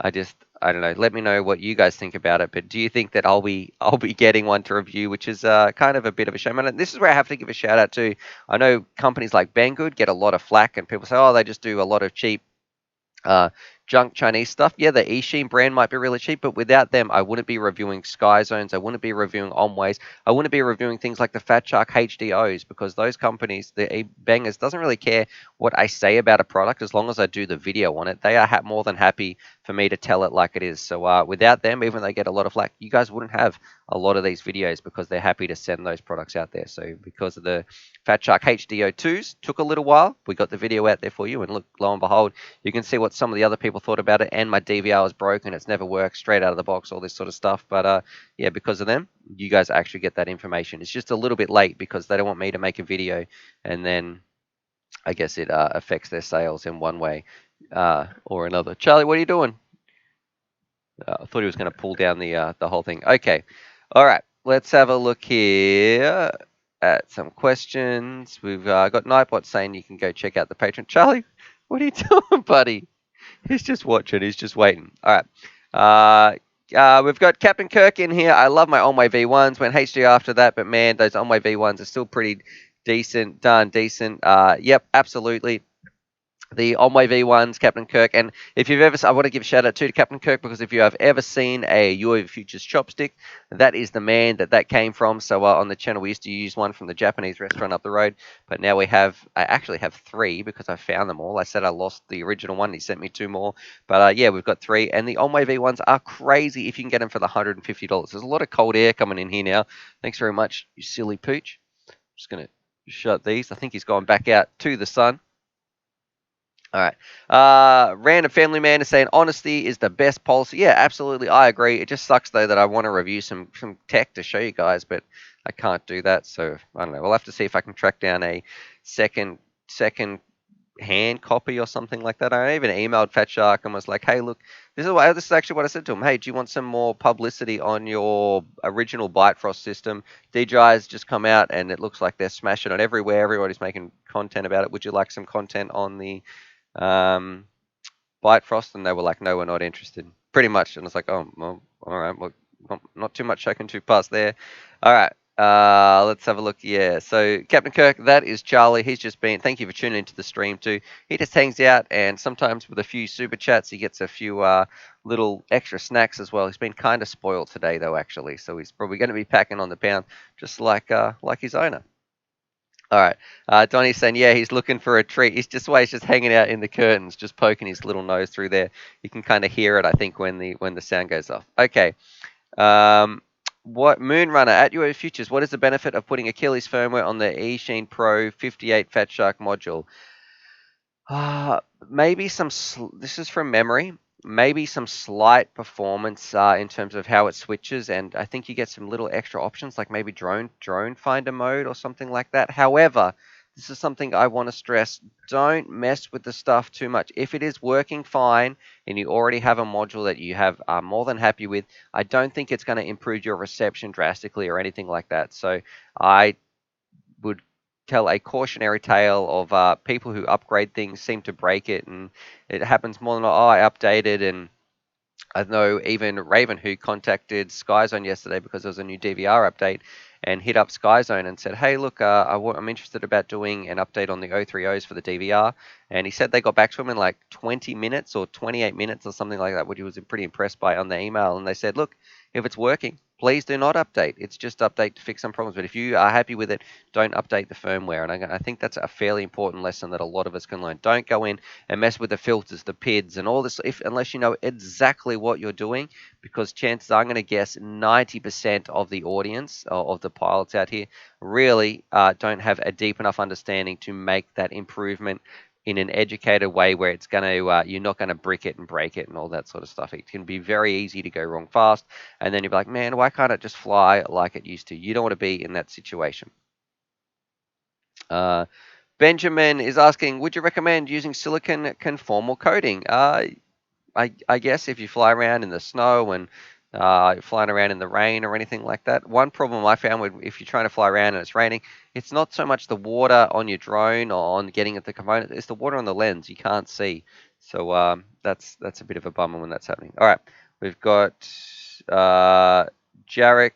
I don't know. Let me know what you guys think about it. But do you think that I'll be getting one to review, which is kind of a bit of a shame. And this is where I have to give a shout out to. I know companies like Banggood get a lot of flack, and people say, oh, they just do a lot of cheap uh, junk Chinese stuff. Yeah, the Eachine brand might be really cheap, but without them, I wouldn't be reviewing Sky Zones. I wouldn't be reviewing Omways. I wouldn't be reviewing things like the Fat Shark HDOs because those companies, the bangers, doesn't really care what I say about a product as long as I do the video on it. They are more than happy for me to tell it like it is. So without them, even though they get a lot of flack, you guys wouldn't have a lot of these videos because they're happy to send those products out there. So because of the Fat Shark HDO2s, took a little while. We got the video out there for you, and look, lo and behold, you can see what some of the other people thought about it. And my DVR was broken; it's never worked straight out of the box, all this sort of stuff. But yeah, because of them, you guys actually get that information. It's just a little bit late because they don't want me to make a video, and then I guess it affects their sales in one way or another. Charlie, what are you doing? I thought he was going to pull down the whole thing. Okay, all right. Let's have a look here at some questions. We've got Nightbot saying you can go check out the Patreon. Charlie, what are you doing, buddy? He's just watching. He's just waiting. All right. We've got Captain Kirk in here. I love my On-Way V1s. Went HD after that, but man, those On-Way V1s are still pretty decent. Darn decent. Yep, absolutely. The On-Way V1s, Captain Kirk. And if you've ever, I want to give a shout out to Captain Kirk because if you have ever seen a UAV Futures chopstick, that is the man that came from. So on the channel, we used to use one from the Japanese restaurant up the road, but now I actually have three because I found them all. I said I lost the original one. He sent me two more. But yeah, we've got three. And the On-Way V1s are crazy if you can get them for the $150. There's a lot of cold air coming in here now. Thanks very much, you silly pooch. I'm just going to shut these. I think he's gone back out to the sun. All right. Random family man is saying honesty is the best policy. Yeah, absolutely. I agree. It just sucks though that I want to review some tech to show you guys, but I can't do that. So I don't know. We'll have to see if I can track down a second hand copy or something like that. I even emailed Fat Shark and was like, hey, look, this is actually what I said to him. Hey, do you want some more publicity on your original Bifrost system? DJI's just come out and it looks like they're smashing it everywhere. Everybody's making content about it. Would you like some content on the Bifrost? And they were like, no, we're not interested, pretty much. And I was like, oh, well, all right, well, not too much I can do past there. All right, let's have a look. Yeah, so Captain Kirk, that is Charlie. He's just been, thank you for tuning into the stream too. He just hangs out, and sometimes with a few super chats, he gets a few little extra snacks as well. He's been kind of spoiled today though, actually, so he's probably going to be packing on the pound, just like his owner. All right. Donnie's saying, yeah, he's looking for a treat. He's just hanging out in the curtains, just poking his little nose through there. You can kind of hear it, I think, when the sound goes off. Okay. What Moonrunner at UAV Futures? What is the benefit of putting Achilles firmware on the Eachine Pro 58 Fat Shark module? Maybe some. This is from memory. Maybe some slight performance in terms of how it switches, and I think you get some little extra options like maybe drone finder mode or something like that. However, this is something I want to stress: don't mess with the stuff too much. If it is working fine and you already have a module that you are more than happy with, I don't think it's going to improve your reception drastically or anything like that. So I would tell a cautionary tale of people who upgrade things seem to break it, and it happens more than not. Oh, I updated, and I know even Raven, who contacted Skyzone yesterday because there was a new DVR update, and hit up Skyzone and said, hey, look, I'm interested about doing an update on the 030s for the DVR. And he said they got back to him in like 20 minutes or 28 minutes or something like that, which he was pretty impressed by on the email. And they said, look, if it's working, please do not update. It's just update to fix some problems. But if you are happy with it, don't update the firmware. And I think that's a fairly important lesson that a lot of us can learn. Don't go in and mess with the filters, the PIDs, and all this unless you know exactly what you're doing, because chances are, I'm going to guess 90% of the audience of the pilots out here really don't have a deep enough understanding to make that improvement in an educated way where it's going to you're not going to brick it and break it and all that sort of stuff. It can be very easy to go wrong fast, and then you'll be like, man, why can't it just fly like it used to? You don't want to be in that situation. Benjamin is asking, would you recommend using silicon conformal coating? I guess if you fly around in the snow and flying around in the rain or anything like that. One problem I found if you're trying to fly around and it's raining, it's not so much the water on your drone or on getting at the component, it's the water on the lens. You can't see. So that's a bit of a bummer when that's happening. All right, we've got Jarek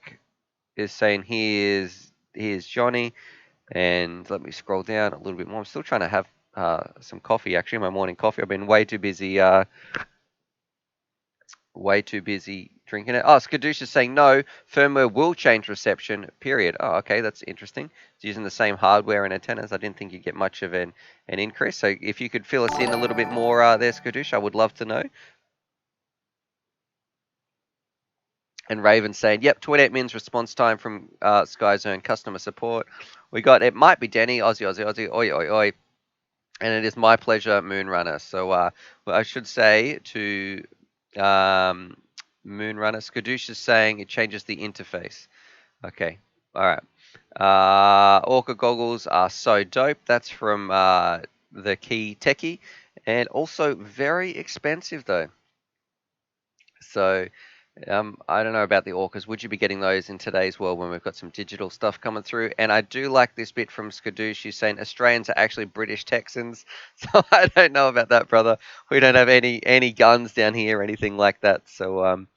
is saying here's Johnny, and let me scroll down a little bit more. I'm still trying to have some coffee, actually, my morning coffee. I've been way too busy drinking it. Oh, Skadoosh is saying no, firmware will change reception, period. Oh, okay, that's interesting. It's using the same hardware and antennas. I didn't think you'd get much of an increase. So if you could fill us in a little bit more there, Skadoosh, I would love to know. And Raven saying, yep, 28 mins response time from SkyZone customer support. We got, it might be Denny, Aussie, oi, oi, oi. And it is my pleasure, Moonrunner. So well, I should say to Moonrunner, Skadoosh is saying it changes the interface. Okay, all right. Orca goggles are so dope. That's from the Key Techie. And also very expensive, though. So I don't know about the orcas. Would you be getting those in today's world when we've got some digital stuff coming through? And I do like this bit from Skadoosh. She's saying Australians are actually British Texans. So I don't know about that, brother. We don't have any guns down here or anything like that. So I'm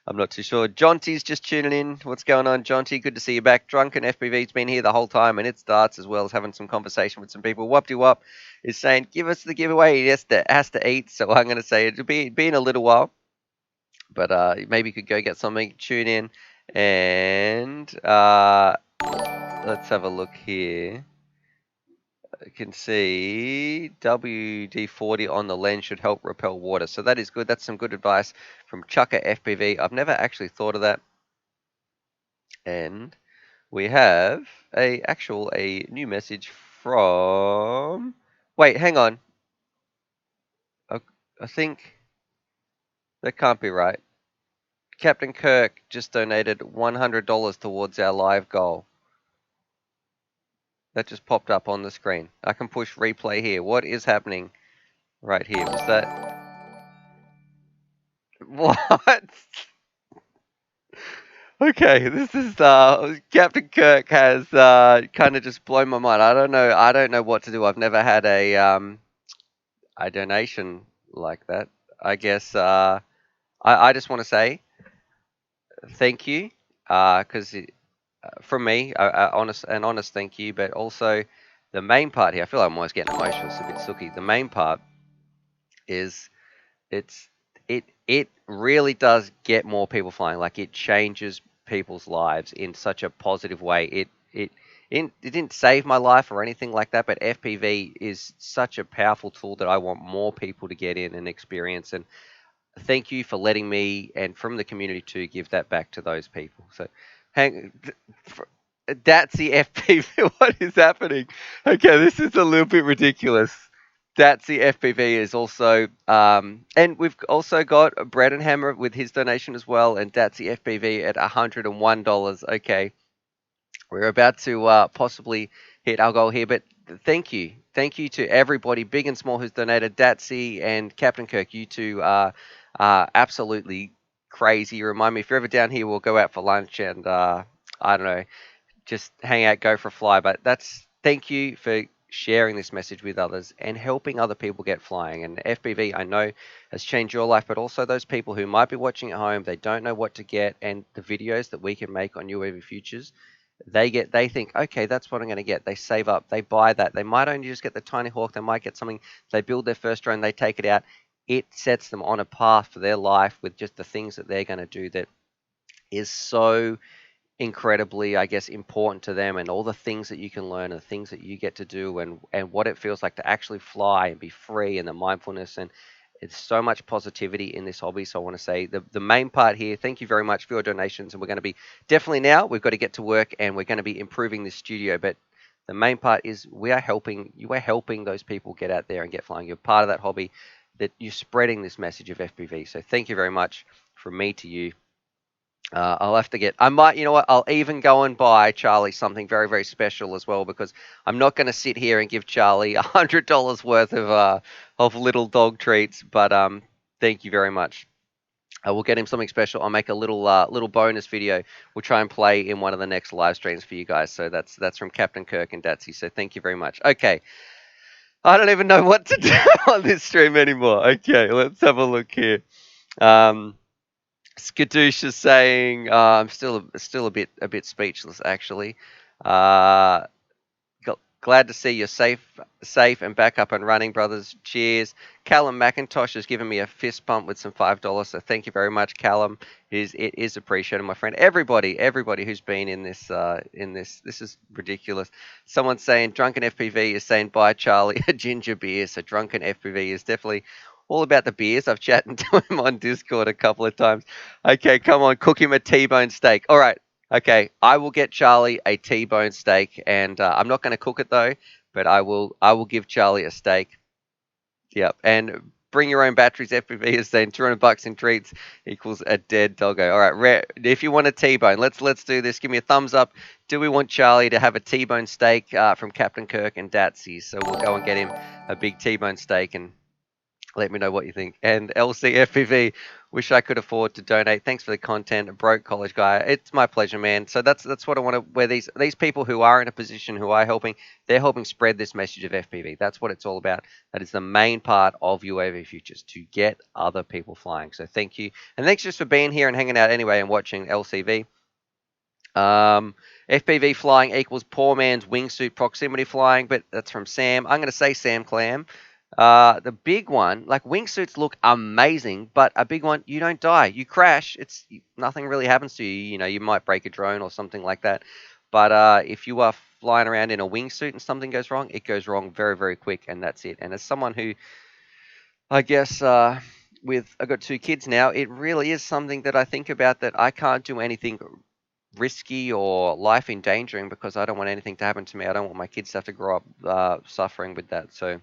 not too sure. Jonty's just tuning in. What's going on, Jonty? Good to see you back. Drunken FPV's been here the whole time, and it starts as well as having some conversation with some people. Whoop-de-wop is saying, give us the giveaway. He has to eat. So I'm going to say it'll be in a little while. But maybe you could go get something, tune in, and let's have a look here. You can see WD-40 on the lens should help repel water. So that is good. That's some good advice from Chucker FPV. I've never actually thought of that. And we have a new message from... Wait, hang on. I think that can't be right. Captain Kirk just donated $100 towards our live goal. That just popped up on the screen. I can push replay here. What is happening right here? Was that... What? Okay, this is Captain Kirk has kind of just blown my mind. I don't know what to do. I've never had a donation like that. I guess I just want to say thank you, because from me, honest thank you, but also the main part here. I feel like I'm always getting emotional. It's a bit sooky. The main part is it really does get more people flying. Like, it changes people's lives in such a positive way. It didn't save my life or anything like that, but FPV is such a powerful tool that I want more people to get in and experience. And thank you for letting me, and from the community to give that back to those people. So that's the FPV. What is happening? Okay, this is a little bit ridiculous. That's the FPV is also, and we've also got Brad and Hammer with his donation as well, and that's the FPV at $101. Okay, we're about to possibly hit our goal here, but thank you to everybody, big and small, who's donated. Datsy and Captain Kirk, you two are absolutely crazy. You remind me, if you're ever down here, we'll go out for lunch and I don't know, just hang out, go for a fly. But thank you for sharing this message with others and helping other people get flying. And FPV, I know, has changed your life, but also those people who might be watching at home, they don't know what to get, and the videos that we can make on UAV Futures, they think, okay, that's what I'm going to get. They save up, they buy that. They might only just get the Tiny Hawk, they might get something, they build their first drone, they take it out. It sets them on a path for their life with just the things that they're going to do that is so incredibly, I guess, important to them, and all the things that you can learn and the things that you get to do, and what it feels like to actually fly and be free, and the mindfulness, and it's so much positivity in this hobby. So I want to say the main part here, thank you very much for your donations, and we're going to be definitely, now we've got to get to work and we're going to be improving this studio, but the main part is you are helping those people get out there and get flying. You're part of that hobby, that you're spreading this message of FPV. So thank you very much from me to you. I'll have to you know what, I'll even go and buy Charlie something very, very special as well, because I'm not going to sit here and give Charlie $100 worth of little dog treats, but thank you very much. We'll get him something special. I'll make a little bonus video. We'll try and play in one of the next live streams for you guys. So that's from Captain Kirk and Datsy. So thank you very much. Okay, I don't even know what to do on this stream anymore. Okay, let's have a look here. Skadoosh is saying I'm still a bit speechless actually. Uh, Glad to see you're safe and back up and running, brothers. Cheers. Callum McIntosh has given me a fist pump with some $5, so thank you very much, Callum. It is appreciated, my friend. Everybody who's been in this, this is ridiculous. Someone's saying Drunken FPV is saying bye, Charlie, a ginger beer. So Drunken FPV is definitely all about the beers. I've chatted to him on Discord a couple of times. Okay, come on, cook him a T-bone steak. All right. Okay, I will get Charlie a T-bone steak, and I'm not going to cook it though. But I will give Charlie a steak. Yep, and bring your own batteries. FPV is saying $200 in treats equals a dead doggo. All right, if you want a T-bone, let's do this. Give me a thumbs up. Do we want Charlie to have a T-bone steak from Captain Kirk and Datsy? So we'll go and get him a big T-bone steak and let me know what you think. And LCFPV, wish I could afford to donate. Thanks for the content, a broke college guy. It's my pleasure, man. So that's what I want to. Where these people who are in a position who are helping, they're helping spread this message of FPV. That's what it's all about. That is the main part of UAV Futures, to get other people flying. So thank you, and thanks just for being here and hanging out anyway and watching LCV. FPV flying equals poor man's wingsuit proximity flying, but that's from Sam. I'm going to say Sam Clam. The big one, like wingsuits look amazing, but a big one, you don't die. You crash, nothing really happens to you. You know, you might break a drone or something like that. But if you are flying around in a wingsuit and something goes wrong, it goes wrong very, very quick, and that's it. And as someone who, I guess, I've got 2 kids now, it really is something that I think about, that I can't do anything risky or life endangering because I don't want anything to happen to me. I don't want my kids to have to grow up suffering with that. So.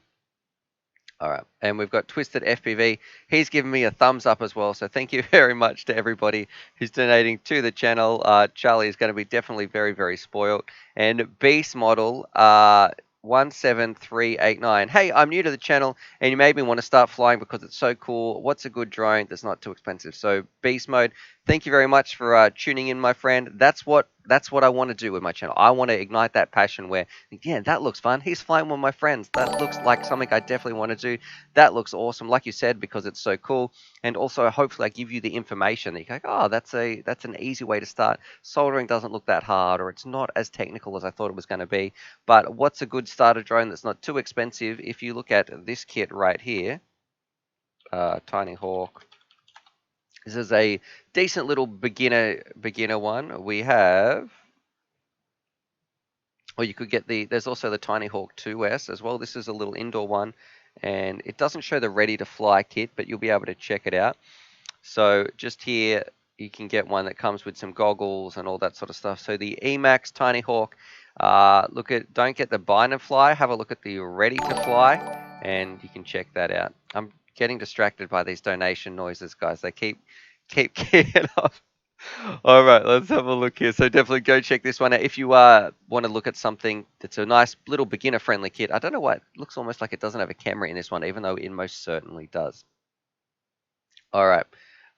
All right, and we've got Twisted FPV. He's given me a thumbs up as well, so thank you very much to everybody who's donating to the channel. Charlie is going to be definitely very, very spoiled. And Beast Model 17389. Hey, I'm new to the channel, and you made me want to start flying because it's so cool. What's a good drone that's not too expensive? So Beast Mode, thank you very much for tuning in, my friend. That's what I want to do with my channel. I want to ignite that passion where, yeah, that looks fun. He's flying with my friends. That looks like something I definitely want to do. That looks awesome, like you said, because it's so cool. And also, hopefully, I give you the information that you go, oh, that's an easy way to start. Soldering doesn't look that hard, or it's not as technical as I thought it was going to be. But what's a good starter drone that's not too expensive? If you look at this kit right here, Tiny Hawk. This is a decent little beginner one. We have, or you could get there's also the Tiny Hawk 2S as well. This is a little indoor one, and it doesn't show the ready to fly kit, but you'll be able to check it out. So just here, you can get one that comes with some goggles and all that sort of stuff. So the Emax Tiny Hawk, don't get the bind and fly, have a look at the ready to fly, and you can check that out. I'm getting distracted by these donation noises, guys. They keep getting off. All right, let's have a look here. So definitely go check this one out if you want to look at something that's a nice little beginner-friendly kit. I don't know why it looks almost like it doesn't have a camera in this one, even though it most certainly does. All right,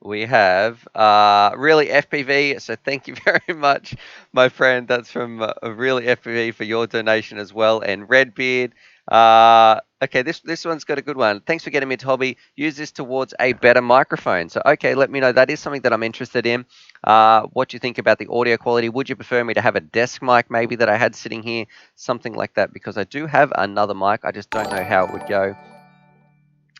we have Really FPV. So thank you very much, my friend. That's from Really FPV for your donation as well. And Redbeard. Okay, this one's got a good one. Thanks for getting me into hobby. Use this towards a better microphone. So okay, let me know. That is something that I'm interested in. What do you think about the audio quality? Would you prefer me to have a desk mic maybe that I had sitting here, something like that? Because I do have another mic. I just don't know how it would go.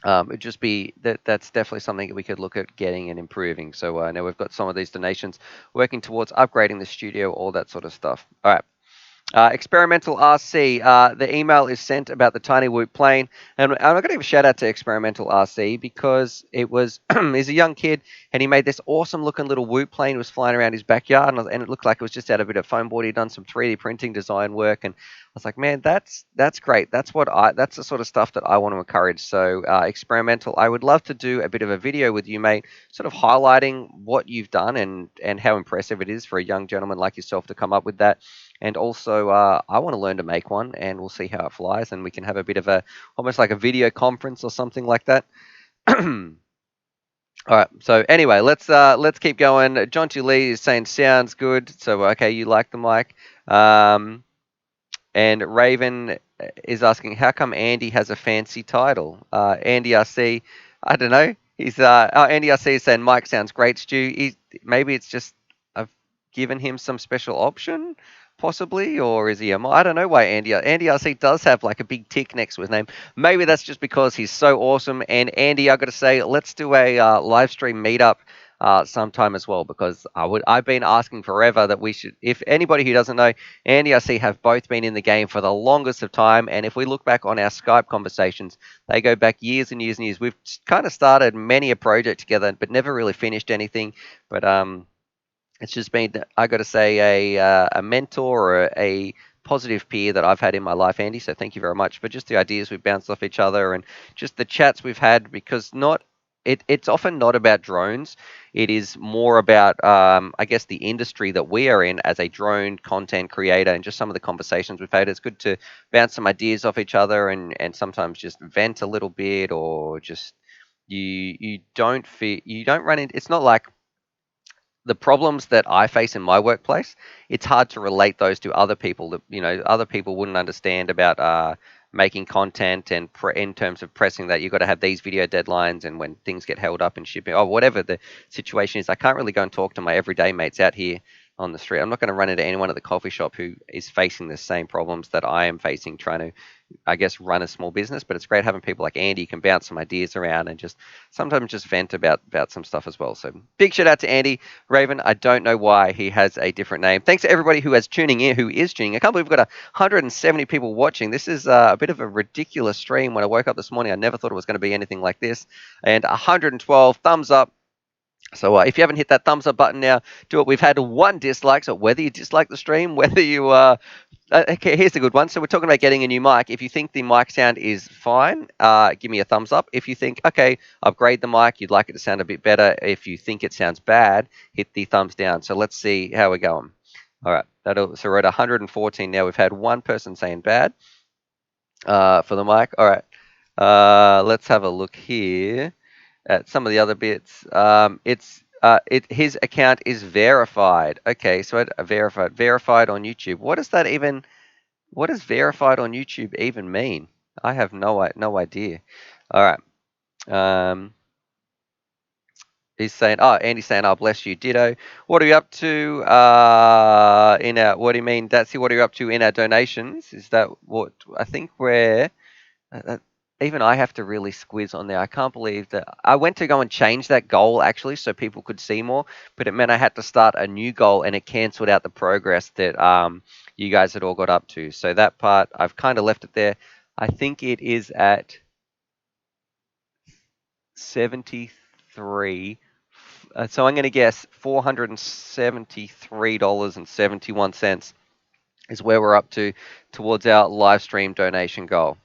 It'd just be that's definitely something that we could look at getting and improving. So now we've got some of these donations working towards upgrading the studio, all that sort of stuff. All right. Experimental RC, the email is sent about the tiny whoop plane, and I'm going to give a shout out to Experimental RC because it was he's a young kid and he made this awesome looking little whoop plane. It was flying around his backyard, and it looked like it was just out of a bit of foam board. He'd done some 3D printing design work, and I was like, man, that's great. That's the sort of stuff that I want to encourage. So Experimental, I would love to do a bit of a video with you, mate, sort of highlighting what you've done and how impressive it is for a young gentleman like yourself to come up with that. And also, I want to learn to make one, and we'll see how it flies, and we can have a bit of almost like a video conference or something like that. All right. So anyway, let's keep going. John T. Lee is saying sounds good. So okay, you like the mic. Um, and Raven is asking, how come Andy has a fancy title? Andy RC, I don't know. Andy RC is saying Mike sounds great, Stu. Maybe it's just I've given him some special option, possibly, or is he a? I don't know why Andy RC does have like a big tick next to his name. Maybe that's just because he's so awesome. And Andy, I got to say, let's do a live stream meetup sometime as well, because I've been asking forever that we should. If anybody who doesn't know, Andy, I see, have both been in the game for the longest of time. And if we look back on our Skype conversations, they go back years and years and years. We've kind of started many a project together, but never really finished anything. But it's just been, I got to say, a mentor or a positive peer that I've had in my life, Andy. So thank you very much for just the ideas we've bounced off each other and just the chats we've had, because it's often not about drones. It is more about, I guess, the industry that we are in as a drone content creator, and just some of the conversations we've had. It's good to bounce some ideas off each other, and sometimes just vent a little bit, or just you don't run into. It's not like the problems that I face in my workplace. It's hard to relate those to other people that other people wouldn't understand about making content, and in terms of pressing that you've got to have these video deadlines, and when things get held up in shipping or whatever the situation is. I can't really go and talk to my everyday mates out here on the street. I'm not going to run into anyone at the coffee shop who is facing the same problems that I am facing trying to, I guess, run a small business. But it's great having people like Andy who can bounce some ideas around and just sometimes just vent about some stuff as well. So big shout out to Andy. Raven, I don't know why he has a different name. Thanks to everybody who is tuning in. I can't believe we've got 170 people watching. This is a bit of a ridiculous stream. When I woke up this morning, I never thought it was going to be anything like this. And 112 thumbs up. So if you haven't hit that thumbs up button now, do it. We've had one dislike, so whether you dislike the stream, whether you okay, here's a good one. So we're talking about getting a new mic. If you think the mic sound is fine, give me a thumbs up. If you think, okay, upgrade the mic, you'd like it to sound a bit better. If you think it sounds bad, hit the thumbs down. So let's see how we're going. All right, so we're at 114 now. We've had one person saying bad for the mic. All right, let's have a look here at some of the other bits. His account is verified. Okay, so verified on YouTube. What does verified on YouTube even mean? I have no idea. All right. He's saying, Andy's saying, oh, bless you, ditto. What are you up to what do you mean, Datsy, what are you up to in our donations? Is that what, I think we're, even I have to really squiz on there. I can't believe that I went to go and change that goal actually so people could see more, but it meant I had to start a new goal, and it cancelled out the progress that you guys had all got up to. So that part, I've kind of left it there. I think it is at 73. So I'm going to guess $473.71 is where we're up to towards our live stream donation goal.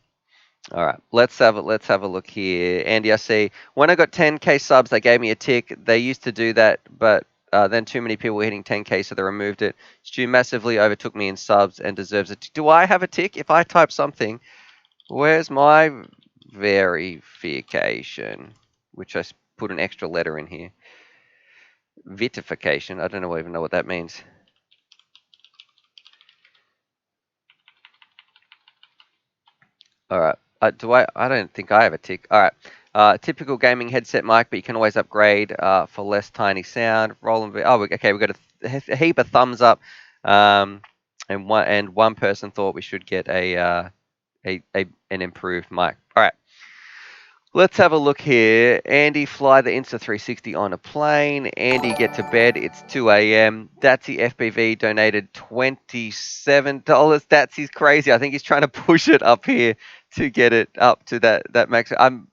All right, let's have a look here. Andy, I see when I got 10K subs, they gave me a tick. They used to do that, but then too many people were hitting 10K, so they removed it. Stu massively overtook me in subs and deserves a tick. Do I have a tick? If I type something, where's my verification? Which I put an extra letter in here. Vitification. I don't even know what that means. All right. I don't think I have a tick. All right. Typical gaming headset mic, but you can always upgrade for less tiny sound. Okay. We got a heap of thumbs up, and one person thought we should get an improved mic. All right. Let's have a look here. Andy, fly the Insta360 on a plane. Andy, get to bed. It's 2 a.m. Datsy FPV donated $27. Datsy's crazy. I think he's trying to push it up here to get it up to that max. Man,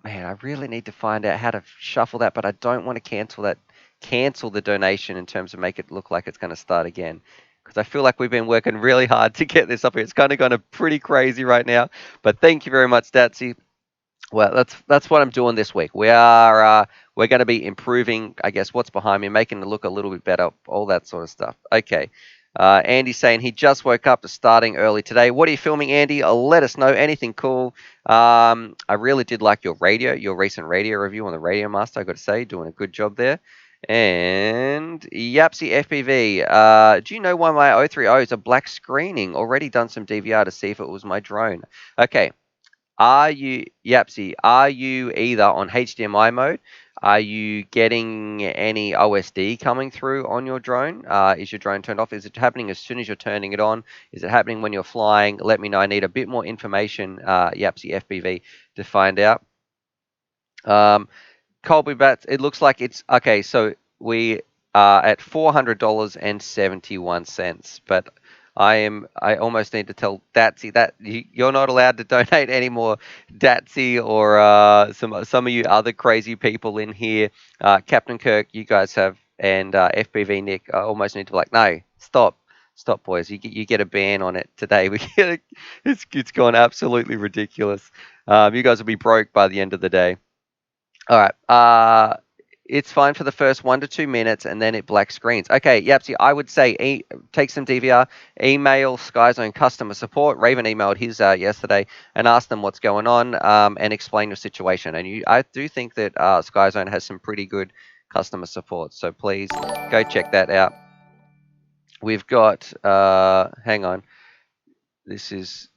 I really need to find out how to shuffle that, but I don't want to cancel the donation in terms of make it look like it's going to start again. Because I feel like we've been working really hard to get this up here. It's kind of gone pretty crazy right now. But thank you very much, Datsy. Well, that's what I'm doing this week. We're going to be improving, I guess, what's behind me, making it look a little bit better, all that sort of stuff. Okay. Andy's saying he just woke up to starting early today. What are you filming, Andy? Let us know. Anything cool? I really did like your recent radio review on the Radio Master. I got to say, doing a good job there. And Yapsy FPV, do you know why my 030 is a black screening? Already done some DVR to see if it was my drone. Okay. Yapsy, are you either on HDMI mode? Are you getting any OSD coming through on your drone? Is your drone turned off? Is it happening as soon as you're turning it on? Is it happening when you're flying? Let me know. I need a bit more information, Yapsy FPV, to find out. Colby Bats, it looks like it's okay. So we are at $400.71, but I almost need to tell Datsy that you're not allowed to donate anymore, Datsy, or some of you other crazy people in here, Captain Kirk, you guys have, and FPV Nick. I almost need to be like, no, stop, boys. You get a ban on it today. It's gone absolutely ridiculous. You guys will be broke by the end of the day. All right. It's fine for the first 1 to 2 minutes, and then it black screens. Okay, Yapsy, I would say take some DVR, email Skyzone customer support. Raven emailed his yesterday and asked them what's going on, and explain your situation. And I do think that Skyzone has some pretty good customer support, so please go check that out. We've got, hang on, this is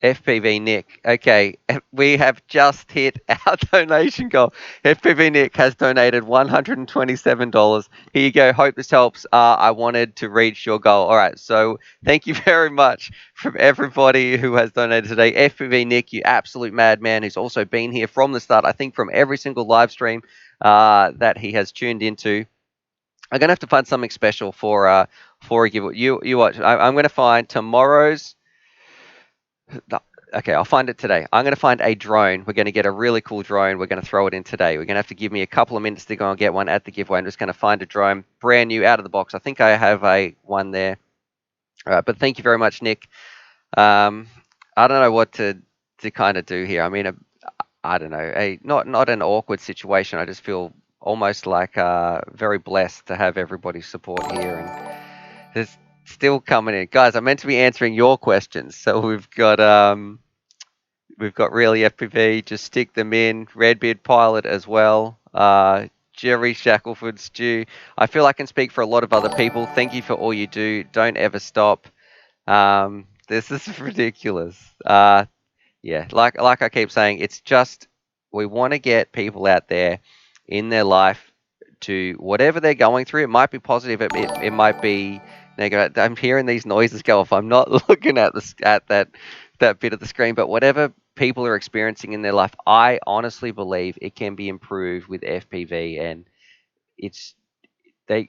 FPV Nick. Okay, we have just hit our donation goal. FPV Nick has donated $127. Here you go. Hope this helps. I wanted to reach your goal. All right, so thank you very much from everybody who has donated today. FPV Nick, you absolute madman, who's also been here from the start, I think from every single live stream that he has tuned into. I'm going to have to find something special for a giveaway. You watch. I'm going to find tomorrow's... Okay, I'll find it today. I'm going to find a drone. We're going to get a really cool drone. We're going to throw it in today. We're going to have to give me a couple of minutes to go and get one at the giveaway. I'm just going to find a drone, brand new, out of the box. I think I have one there. All right, but thank you very much, Nick. I don't know what to kind of do here. I mean, I don't know, not an awkward situation. I just feel almost like very blessed to have everybody's support here, and there's still coming in, guys. I'm meant to be answering your questions, so we've got really FPV. Just stick them in. Redbeard Pilot as well. Jerry Shackleford, Stu. I feel I can speak for a lot of other people. Thank you for all you do. Don't ever stop. This is ridiculous. Yeah, like I keep saying, it's just we want to get people out there in their life to whatever they're going through. It might be positive. It might be negative. I'm hearing these noises go off. I'm not looking at that bit of the screen, but whatever people are experiencing in their life, I honestly believe it can be improved with FPV, and they're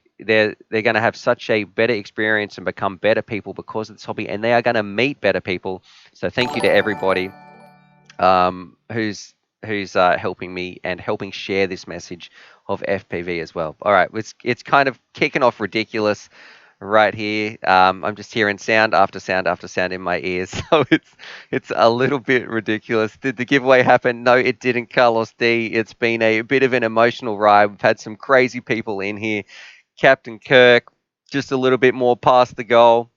going to have such a better experience and become better people because of this hobby, and they are going to meet better people. So thank you to everybody who's helping me and helping share this message of FPV as well. All right, it's kind of kicking off ridiculous right here. I'm just hearing sound after sound after sound in my ears, so it's a little bit ridiculous. Did the giveaway happen? No, it didn't, Carlos D. It's been a bit of an emotional ride. We've had some crazy people in here. Captain Kirk, just a little bit more past the goal.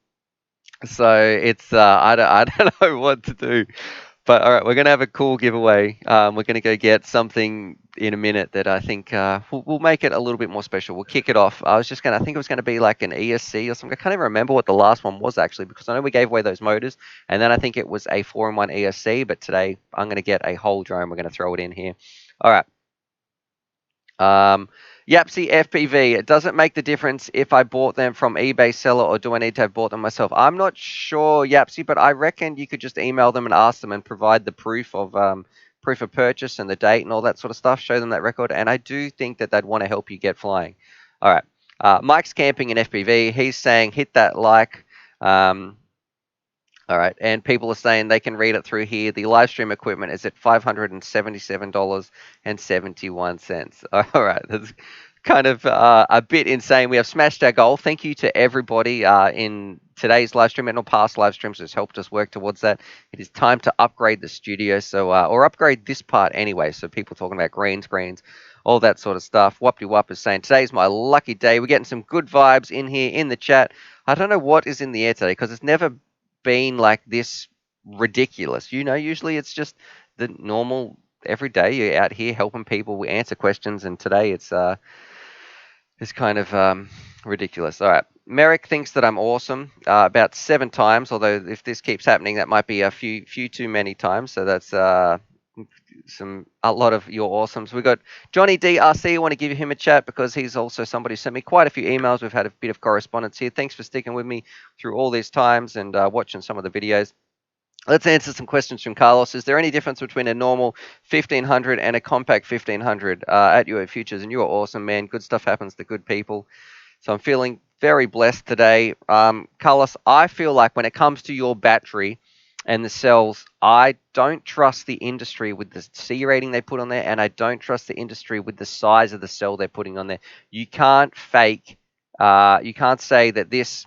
So it's I don't know what to do. But all right, we're going to have a cool giveaway. We're going to go get something in a minute that I think we'll make it a little bit more special. We'll kick it off. I think it was going to be like an ESC or something. I can't even remember what the last one was actually, because I know we gave away those motors, and then I think it was a 4-in-1 ESC, but today I'm going to get a whole drone. We're going to throw it in here. All right. Yapsy FPV, it doesn't make the difference if I bought them from eBay seller or do I need to have bought them myself? I'm not sure, Yapsy, but I reckon you could just email them and ask them and provide the proof of purchase and the date and all that sort of stuff. Show them that record, and I do think that they'd want to help you get flying. All right, Mike's camping in FPV. He's saying hit that like. All right, and people are saying they can read it through here. The live stream equipment is at $577.71. All right, that's kind of a bit insane. We have smashed our goal. Thank you to everybody in today's live stream and all past live streams who's helped us work towards that. It is time to upgrade the studio, so or upgrade this part anyway. So people talking about green screens, all that sort of stuff. Whoopty Wop is saying today's my lucky day. We're getting some good vibes in here in the chat. I don't know what is in the air today because it's never been like this ridiculous. Usually it's just the normal every day you're out here helping people. We answer questions, and today it's kind of ridiculous. All right. Merrick thinks that I'm awesome about 7 times, although if this keeps happening, that might be a few too many times. So that's a lot of your awesomes. We've got Johnny DRC. I want to give him a chat because he's also somebody who sent me quite a few emails. We've had a bit of correspondence here. Thanks for sticking with me through all these times and watching some of the videos. Let's answer some questions from Carlos. Is there any difference between a normal 1500 and a compact 1500 at UA Futures? And you are awesome, man. Good stuff happens to good people. So I'm feeling very blessed today. Carlos, I feel like when it comes to your battery and the cells, I don't trust the industry with the C rating they put on there, and I don't trust the industry with the size of the cell they're putting on there. You can't you can't say that this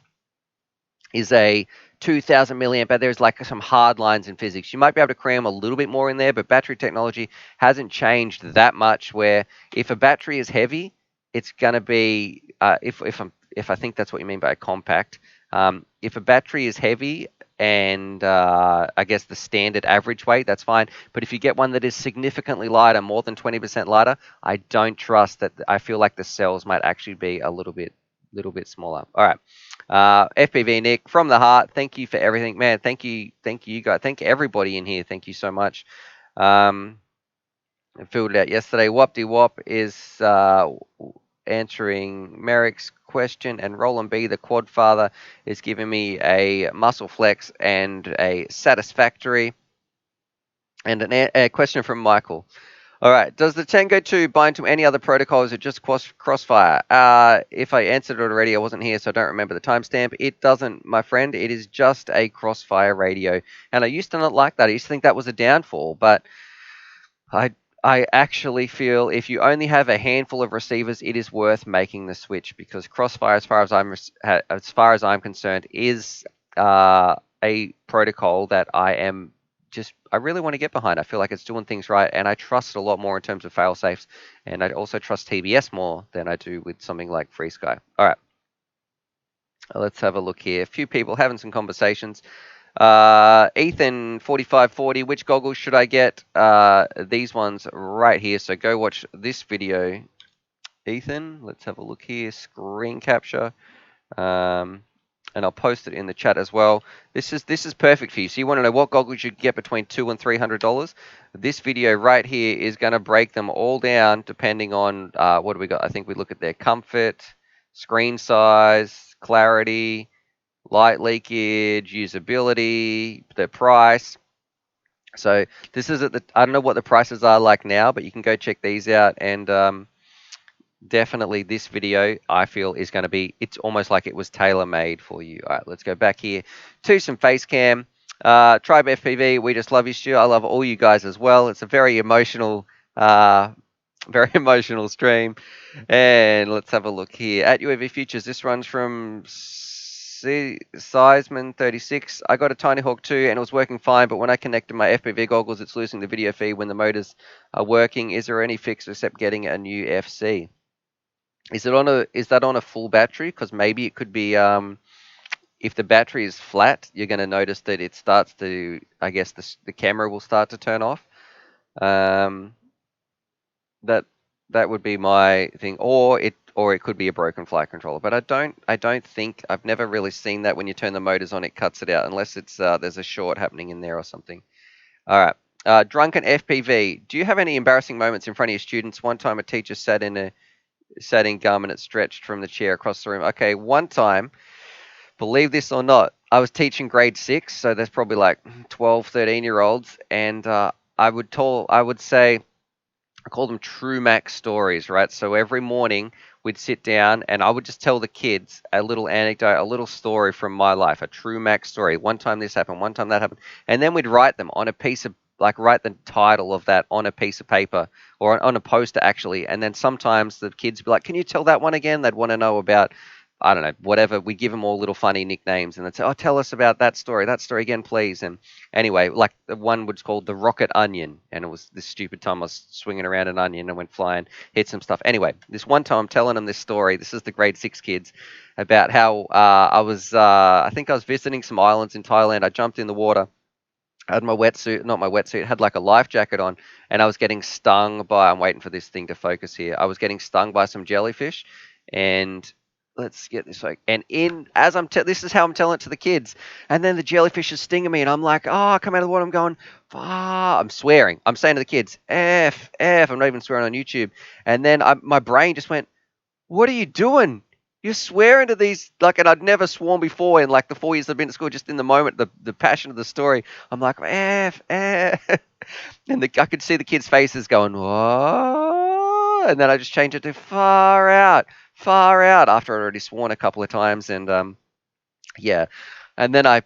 is a 2000 milliamp, but there's like some hard lines in physics. You might be able to cram a little bit more in there, but battery technology hasn't changed that much. Where if a battery is heavy, it's going to be if I think that's what you mean by a compact. If a battery is heavy and I guess the standard average weight, that's fine. But if you get one that is significantly lighter, more than 20% lighter, I don't trust that. I feel like the cells might actually be a little bit smaller. All right. FPV Nick from the heart. Thank you for everything, man. Thank you guys. Thank everybody in here. Thank you so much. I filled it out yesterday. Whoop-de Wop is answering Merrick's question, and Roland B, the quad father, is giving me a muscle flex and a satisfactory. And a question from Michael. All right. Does the Tango 2 bind to any other protocol? Or is it just Crossfire? If I answered it already, I wasn't here, so I don't remember the timestamp. It doesn't, my friend. It is just a Crossfire radio. And I used to not like that. I used to think that was a downfall, but I actually feel if you only have a handful of receivers, it is worth making the switch, because Crossfire, as far as I'm concerned, is a protocol that I really want to get behind. I feel like it's doing things right, and I trust it a lot more in terms of fail safes, and I also trust TBS more than I do with something like FreeSky. All right, let's have a look here. A few people having some conversations. Ethan 4540, which goggles should I get? These ones right here. So go watch this video, Ethan. Let's have a look here. Screen capture. And I'll post it in the chat as well. This is perfect for you. So you want to know what goggles you get between $200 and $300. This video right here is going to break them all down depending on what do we got. I think we look at their comfort, screen size, clarity, light leakage, usability, the price. So this is I don't know what the prices are like now, but you can go check these out, and definitely this video I feel is going to be, it's almost like it was tailor-made for you. All right, let's go back here to some face cam. Tribe FPV, we just love you, Stu. I love all you guys as well. It's a very emotional stream. And let's have a look here at UAV Futures. This runs from Seisman 36. I got a Tiny Hawk 2 and it was working fine, but when I connected my FPV goggles, it's losing the video feed when the motors are working. Is there any fix except getting a new FC? Is that on a full battery? Because maybe it could be if the battery is flat, you're going to notice that it starts to, I guess the camera will start to turn off. That would be my thing, or it could be a broken flight controller. But I don't think, I've never really seen that when you turn the motors on, it cuts it out, unless it's there's a short happening in there or something. All right. Drunken FPV. Do you have any embarrassing moments in front of your students? One time a teacher sat in gum and it stretched from the chair across the room. Okay, one time, believe this or not, I was teaching grade 6, so there's probably like 12, 13-year-olds, and I would say, I call them true max stories, right? So every morning we'd sit down and I would just tell the kids a little anecdote, a little story from my life, a true max story. One time this happened, one time that happened. And then we'd write them on a piece of, write the title of that on a piece of paper or on a poster actually. And then sometimes the kids would be like, can you tell that one again? They'd want to know about, I don't know, whatever. We give them all little funny nicknames, and they'd say, "Oh, tell us about that story again, please." And anyway, like the one was called the Rocket Onion, and it was this stupid time I was swinging around an onion and went flying, hit some stuff. Anyway, this one time I'm telling them this story. This is the grade 6 kids about how I think I was visiting some islands in Thailand. I jumped in the water. I had my wetsuit, not my wetsuit, had like a life jacket on, and I was getting stung by. I'm waiting for this thing to focus here. I was getting stung by some jellyfish, and let's get this like. And in as this is how I'm telling it to the kids, and then the jellyfish is stinging me, and I'm like, oh, I come out of the water, I'm going, I'm swearing, I'm saying to the kids, f. I'm not even swearing on YouTube, and then my brain just went, what are you doing? You're swearing to these, like, and I'd never sworn before in like the 4 years I've been at school, just in the moment, the passion of the story. I'm like, and I could see the kids' faces going, what? And then I just changed it to far out, after I'd already sworn a couple of times. And yeah. And then I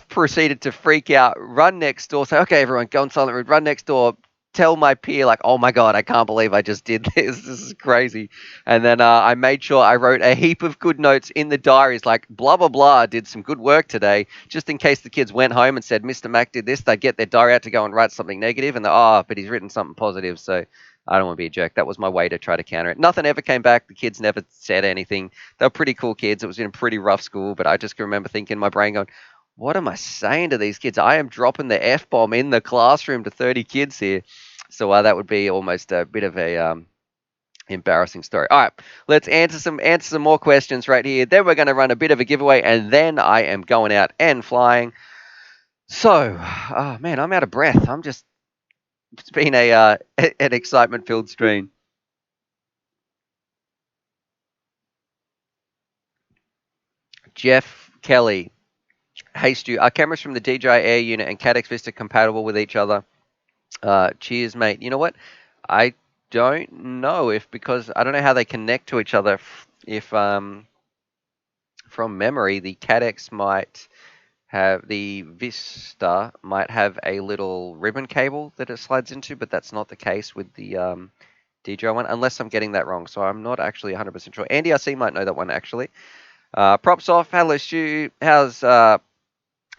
proceeded to freak out, run next door, say, okay, everyone, go in silent room, run next door, tell my peer, like, oh my God, I can't believe I just did this. This is crazy. And then I made sure I wrote a heap of good notes in the diaries, like, blah, blah, blah, did some good work today, just in case the kids went home and said, Mr. Mac did this, they'd get their diary out to go and write something negative, and but he's written something positive, so I don't want to be a jerk. That was my way to try to counter it. Nothing ever came back. The kids never said anything. They were pretty cool kids. It was in a pretty rough school, but I just can remember thinking in my brain going, what am I saying to these kids? I am dropping the F-bomb in the classroom to 30 kids here. So that would be almost a bit of a embarrassing story. All right, let's answer some more questions right here. Then we're going to run a bit of a giveaway, and then I am going out and flying. So, oh man, I'm out of breath. It's been an excitement-filled stream. Jeff Kelly. Hey Stu, are cameras from the DJI Air unit and Cadex Vista compatible with each other? Cheers, mate. You know what? I don't know because I don't know how they connect to each other. If from memory, the Cadex might have the Vista might have a little ribbon cable that it slides into, but that's not the case with the DJI one, unless I'm getting that wrong. So I'm not actually 100% sure. Andy, I see, might know that one actually. Props off. Hello, Stu.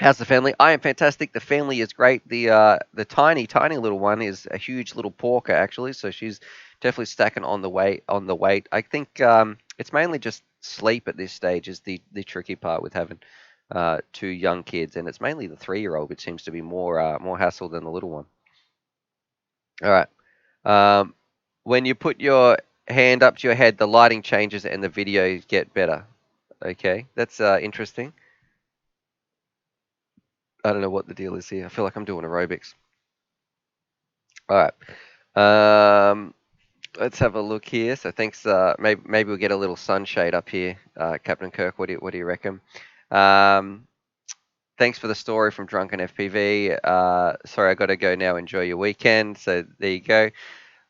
How's the family? I am fantastic. The family is great. The tiny little one is a huge little porker actually, so she's definitely stacking on the weight. I think it's mainly just sleep at this stage is the tricky part with having two young kids, and it's mainly the 3-year-old which seems to be more hassle than the little one. All right. When you put your hand up to your head, the lighting changes and the videos get better. Okay, that's interesting. I don't know what the deal is here. I feel like I'm doing aerobics. All right. Let's have a look here. So thanks. Maybe we'll get a little sunshade up here, Captain Kirk. What do you reckon? Thanks for the story from Drunken FPV. Sorry, I got to go now. Enjoy your weekend. So there you go.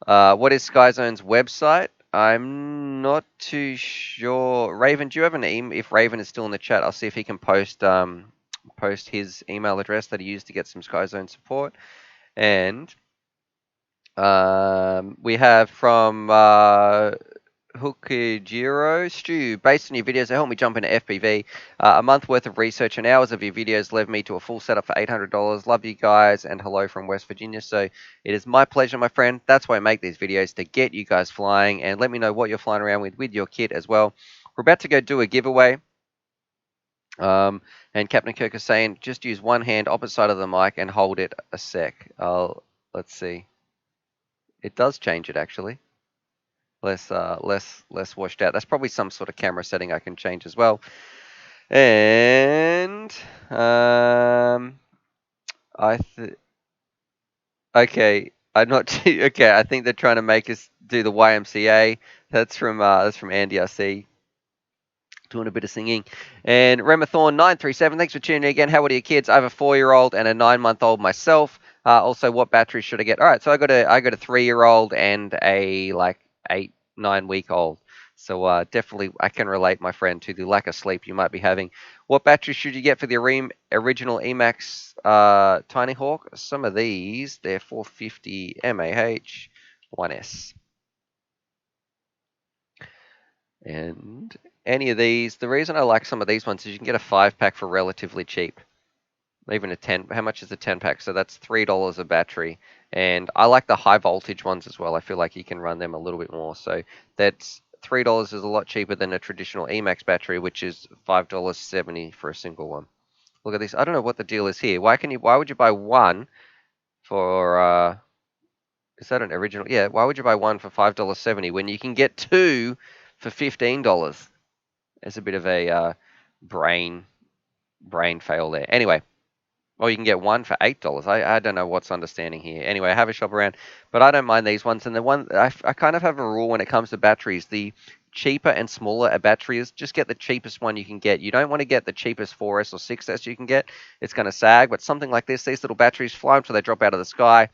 What is Skyzone's website? I'm not too sure. Raven, do you have an email? If Raven is still in the chat, I'll see if he can post his email address that he used to get some Skyzone support. And we have from Hookajiro, Stu, based on your videos that helped me jump into FPV, a month worth of research and hours of your videos led me to a full setup for $800. Love you guys, and hello from West Virginia. So it is my pleasure, my friend. That's why I make these videos, to get you guys flying, and let me know what you're flying around with your kit as well. We're about to go do a giveaway. And Captain Kirk is saying, just use one hand opposite side of the mic and hold it a sec. Let's see. It does change it actually. Less washed out. That's probably some sort of camera setting I can change as well. And okay, I'm not okay. I think they're trying to make us do the YMCA. That's from Andy. I see. Doing a bit of singing. And Remathorn937, thanks for tuning in again. How old are your kids? I have a 4-year-old and a 9-month-old myself. Also, what battery should I get? All right, so I got a 3-year-old and a 8-9-week-old. So definitely I can relate, my friend, to the lack of sleep you might be having. What battery should you get for the original Emax Tiny Hawk? Some of these, they're 450 mAh 1S. And any of these, the reason I like some of these ones is you can get a 5-pack for relatively cheap. Even a 10, how much is a 10-pack? So that's $3 a battery. And I like the high voltage ones as well. I feel like you can run them a little bit more. So that's $3 is a lot cheaper than a traditional Emax battery, which is $5.70 for a single one. Look at this. I don't know what the deal is here. Why would you buy one for is that an original? Yeah, why would you buy one for $5.70 when you can get two for $15? It's a bit of a brain fail there. Anyway, or you can get one for $8. I don't know what's understanding here. Anyway, I have a shop around, but I don't mind these ones. And the one I kind of have a rule when it comes to batteries: the cheaper and smaller a battery is, just get the cheapest one you can get. You don't want to get the cheapest 4S or 6S you can get. It's going to sag. But something like this, these little batteries fly until they drop out of the sky.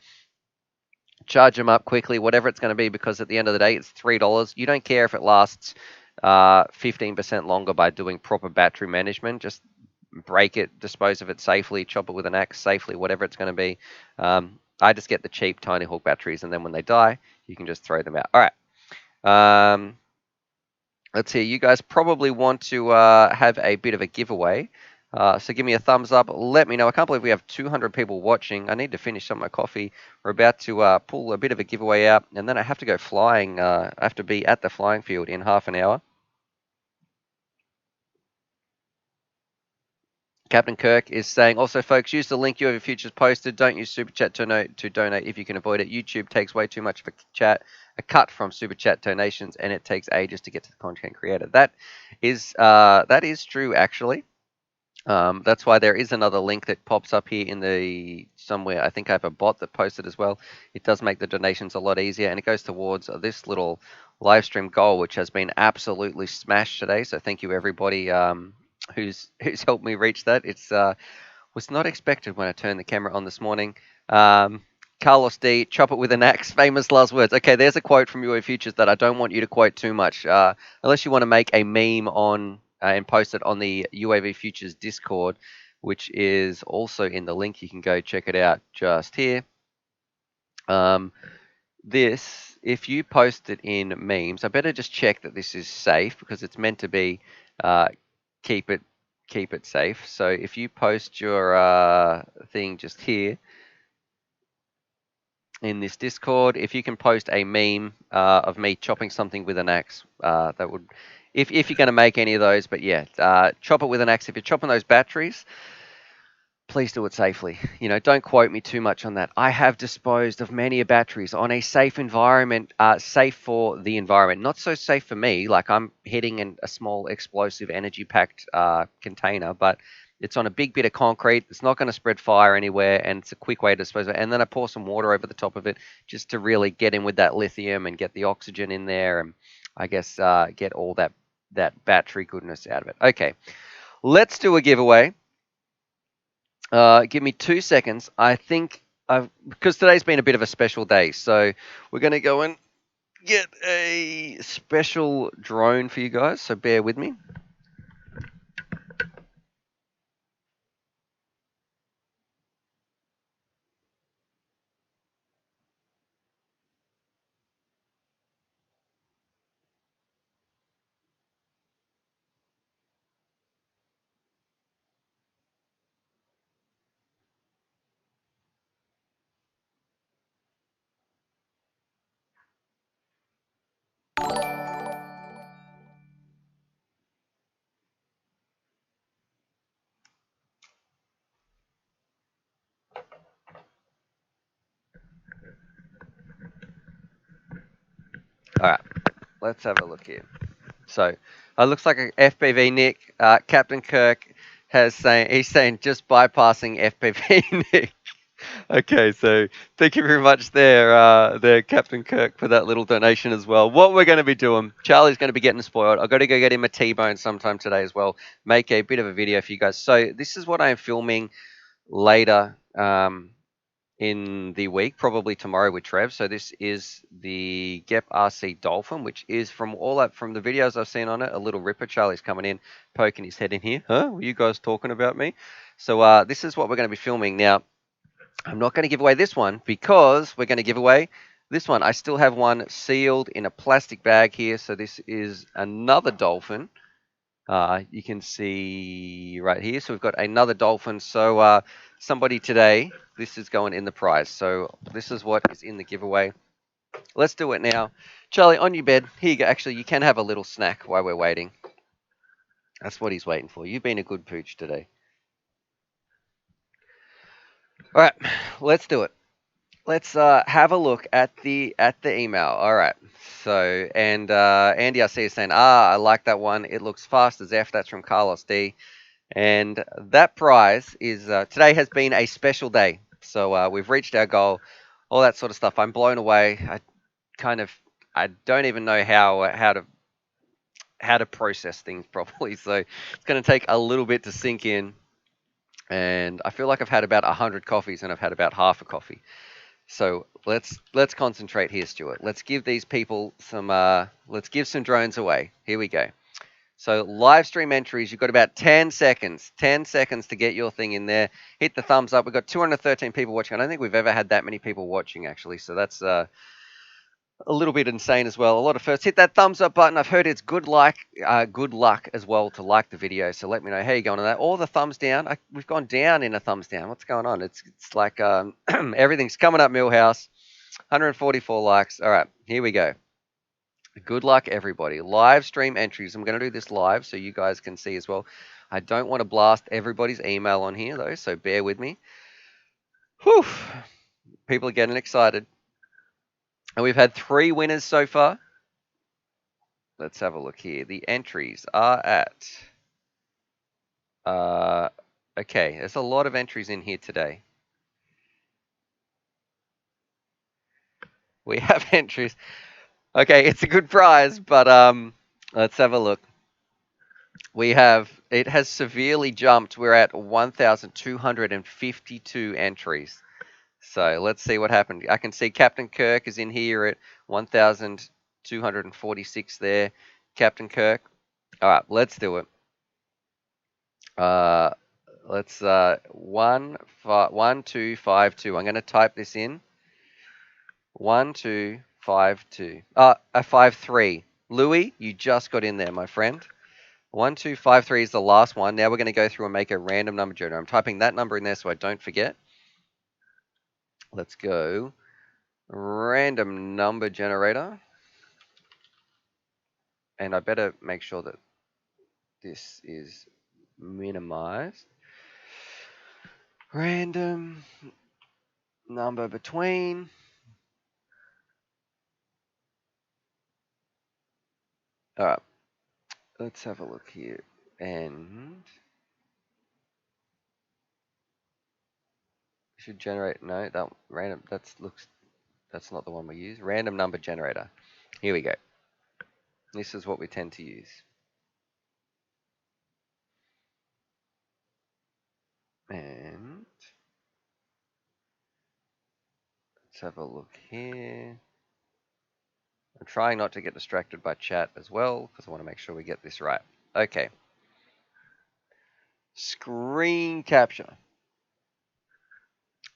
Charge them up quickly, whatever it's going to be, because at the end of the day, it's $3. You don't care if it lasts 15% longer by doing proper battery management. Just break it, dispose of it safely, chop it with an axe safely, whatever it's going to be. I just get the cheap Tiny Hawk batteries, and then when they die, you can just throw them out. All right. Let's see. You guys probably want to have a bit of a giveaway. So give me a thumbs up. Let me know. I can't believe we have 200 people watching. I need to finish some of my coffee. We're about to pull a bit of a giveaway out, and then I have to go flying. I have to be at the flying field in half an hour. Captain Kirk is saying, also, folks, use the link UAV Futures posted. Don't use Super Chat to donate if you can avoid it. YouTube takes way too much of a cut from Super Chat donations, and it takes ages to get to the content creator. That is true, actually. That's why there is another link that pops up here in the somewhere. I think I have a bot that posted as well. It does make the donations a lot easier, and it goes towards this little live stream goal, which has been absolutely smashed today. So thank you, everybody, who's helped me reach that. It's was not expected when I turned the camera on this morning. Carlos D, chop it with an axe, famous last words. Okay, there's a quote from UA Futures that I don't want you to quote too much, unless you want to make a meme on and post it on the UAV Futures Discord, which is also in the link. You can go check it out just here. This, if you post it in memes, I better just check that this is safe, because it's meant to be keep it safe. So if you post your thing just here in this Discord, if you can post a meme of me chopping something with an axe, that would, if you're going to make any of those. But yeah, chop it with an axe. If you're chopping those batteries, please do it safely. Don't quote me too much on that. I have disposed of many batteries on a safe environment, safe for the environment, not so safe for me. Like, I'm hitting a small explosive energy-packed container, but it's on a big bit of concrete. It's not going to spread fire anywhere, and it's a quick way to dispose of it. And then I pour some water over the top of it just to really get in with that lithium and get the oxygen in there, and I guess get all that battery goodness out of it. Okay, let's do a giveaway. Give me 2 seconds. I think because today's been a bit of a special day, so we're going to go and get a special drone for you guys. So bear with me. All right, let's have a look here. So it looks like a FPV Nick. Captain Kirk he's saying just bypassing FPV Nick. Okay, so thank you very much there, Captain Kirk, for that little donation as well. What we're going to be doing, Charlie's going to be getting spoiled. I've got to go get him a T-bone sometime today as well. Make a bit of a video for you guys. So this is what I am filming later in the week, probably tomorrow with Trev. So this is the GEP RC Dolphin, which is from from the videos I've seen on it, a little ripper. Charlie's coming in, poking his head in here. Huh? Were you guys talking about me? So this is what we're going to be filming now. I'm not going to give away this one because we're going to give away This one, I still have one sealed in a plastic bag here. So this is another dolphin. You can see right here. So we've got another dolphin. So somebody today, this is going in the prize. So this is what is in the giveaway. Let's do it now. Charlie, on your bed. Here you go. Actually, you can have a little snack while we're waiting. That's what he's waiting for. You've been a good pooch today. All right, let's do it. Let's have a look at the email. All right. So Andy, I see is saying, I like that one. It looks fast as F. That's from Carlos D. And that prize is today has been a special day. So we've reached our goal, all that sort of stuff. I'm blown away. I don't even know how to process things properly. So it's going to take a little bit to sink in. And I feel like I've had about 100 coffees and I've had about half a coffee. So let's concentrate here, Stuart. Let's give these people some let's give some drones away. Here we go. So live stream entries, you've got about 10 seconds. 10 seconds to get your thing in there. Hit the thumbs up. We've got 213 people watching. I don't think we've ever had that many people watching actually. So that's a little bit insane as well. A lot of firsts. Hit that thumbs up button. I've heard it's good luck as well to like the video. So let me know how you're going on that. Or the thumbs down. We've gone down in a thumbs down. What's going on? It's like everything's coming up, Millhouse. 144 likes. All right, here we go. Good luck, everybody. Live stream entries. I'm going to do this live so you guys can see as well. I don't want to blast everybody's email on here though, so bear with me. Whew. People are getting excited. And we've had 3 winners so far. Let's have a look here. The entries are at... okay, there's a lot of entries in here today. We have entries. Okay, it's a good prize, but let's have a look. It has severely jumped. We're at 1,252 entries. So let's see what happened. I can see Captain Kirk is in here at 1,246 there. Captain Kirk. All right, let's do it. Let's 1252. I'm going to type this in. 1252. 53. Louis, you just got in there, my friend. 1253 is the last one. Now we're going to go through and make a random number generator. I'm typing that number in there so I don't forget. Let's go. Random number generator. And I better make sure that this is minimized. Random number between. All right. Let's have a look here. And should generate, no, that random, that's not the one we use. Random number generator. Here we go. This is what we tend to use. And let's have a look here. I'm trying not to get distracted by chat as well because I want to make sure we get this right. Okay. Screen capture.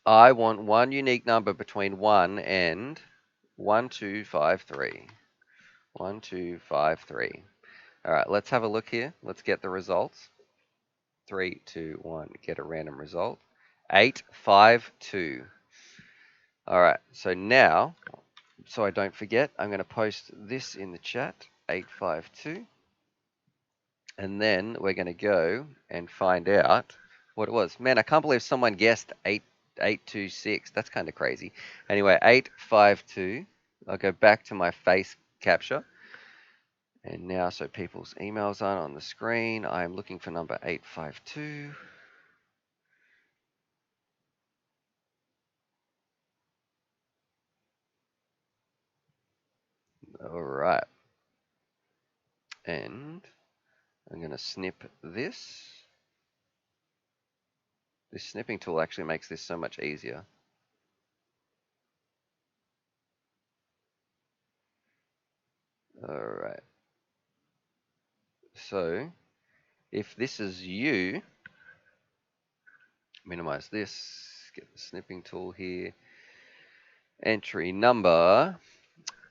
I want one unique number between 1 and 1253. 1253. All right, let's have a look here. Let's get the results. 3, 2, 1. Get a random result. 852. All right, so now, so I don't forget, I'm going to post this in the chat. 852. And then we're going to go and find out what it was. Man, I can't believe someone guessed 826. That's kind of crazy. Anyway, 852. I'll go back to my face capture. And now, so people's emails aren't on the screen. I'm looking for number 852. All right. And I'm going to snip this. This snipping tool actually makes this so much easier. All right. So if this is you, minimize this, get the snipping tool here, entry number,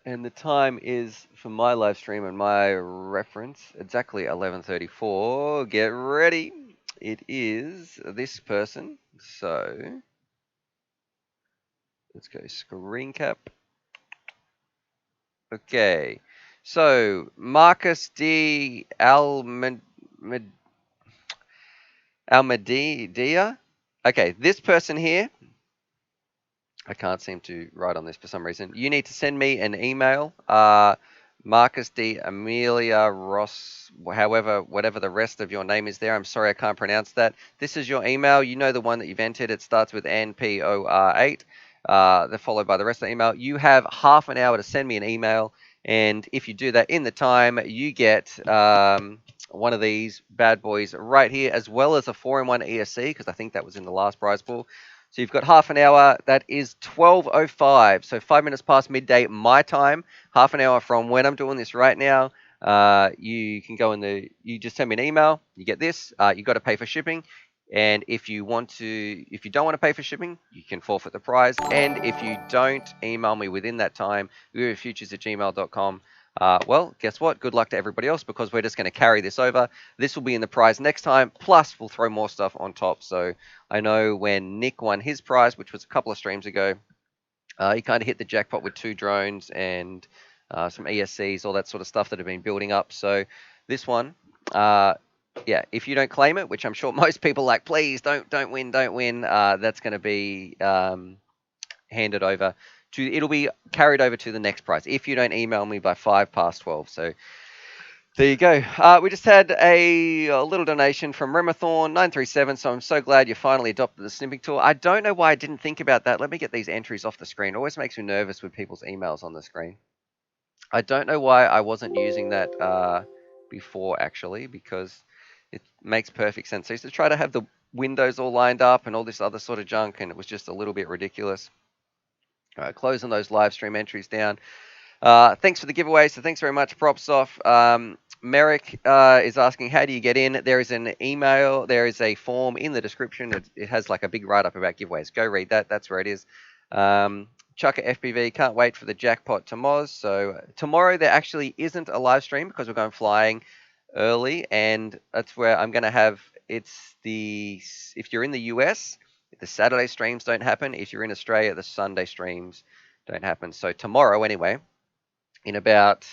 and the time is, for my live stream and my reference, exactly 11:34. Get ready. It is this person. So let's go screen cap. Okay. So Marcus D. Almedia. Okay, this person here, I can't seem to write on this for some reason. You need to send me an email. Marcus D. Amelia Ross, however, whatever the rest of your name is there. I'm sorry, I can't pronounce that. This is your email. You know the one that you've entered. It starts with NPOR8. They're followed by the rest of the email. You have half an hour to send me an email. And if you do that in the time, you get one of these bad boys right here, as well as a 4-in-1 ESC, because I think that was in the last prize pool. So you've got half an hour. That is 12:05. So 5 minutes past midday, my time. Half an hour from when I'm doing this right now. You can go in the. You just send me an email. You get this. You got to pay for shipping. And if you don't want to pay for shipping, you can forfeit the prize. And if you don't email me within that time, futures@gmail.com. Well, guess what? Good luck to everybody else, because we're just going to carry this over. This will be in the prize next time. Plus, we'll throw more stuff on top. So I know when Nick won his prize, which was a couple of streams ago, he kind of hit the jackpot with 2 drones and some ESCs, all that sort of stuff that have been building up. So this one, yeah, if you don't claim it, which I'm sure most people like, please don't win, that's going to be handed over to, it'll be carried over to the next prize if you don't email me by 12:05. So there you go. We just had a little donation from Remathorn937, so I'm so glad you finally adopted the snipping tool. I don't know why I didn't think about that. Let me get these entries off the screen. It always makes me nervous with people's emails on the screen. I don't know why I wasn't using that before, actually, because it makes perfect sense. I used to try to have the windows all lined up and all this other sort of junk, and it was just a little bit ridiculous. All right, closing those live stream entries down. Thanks for the giveaway. So thanks very much, Props Off. Merrick is asking, how do you get in? There is an email. There is a form in the description. It has like a big write-up about giveaways. Go read that. That's where it is. Chucker FPV, can't wait for the jackpot to Moz. So tomorrow there actually isn't a live stream because we're going flying early, and that's where I'm going to have, if you're in the US, the Saturday streams don't happen. If you're in Australia, the Sunday streams don't happen. So tomorrow, anyway, in about,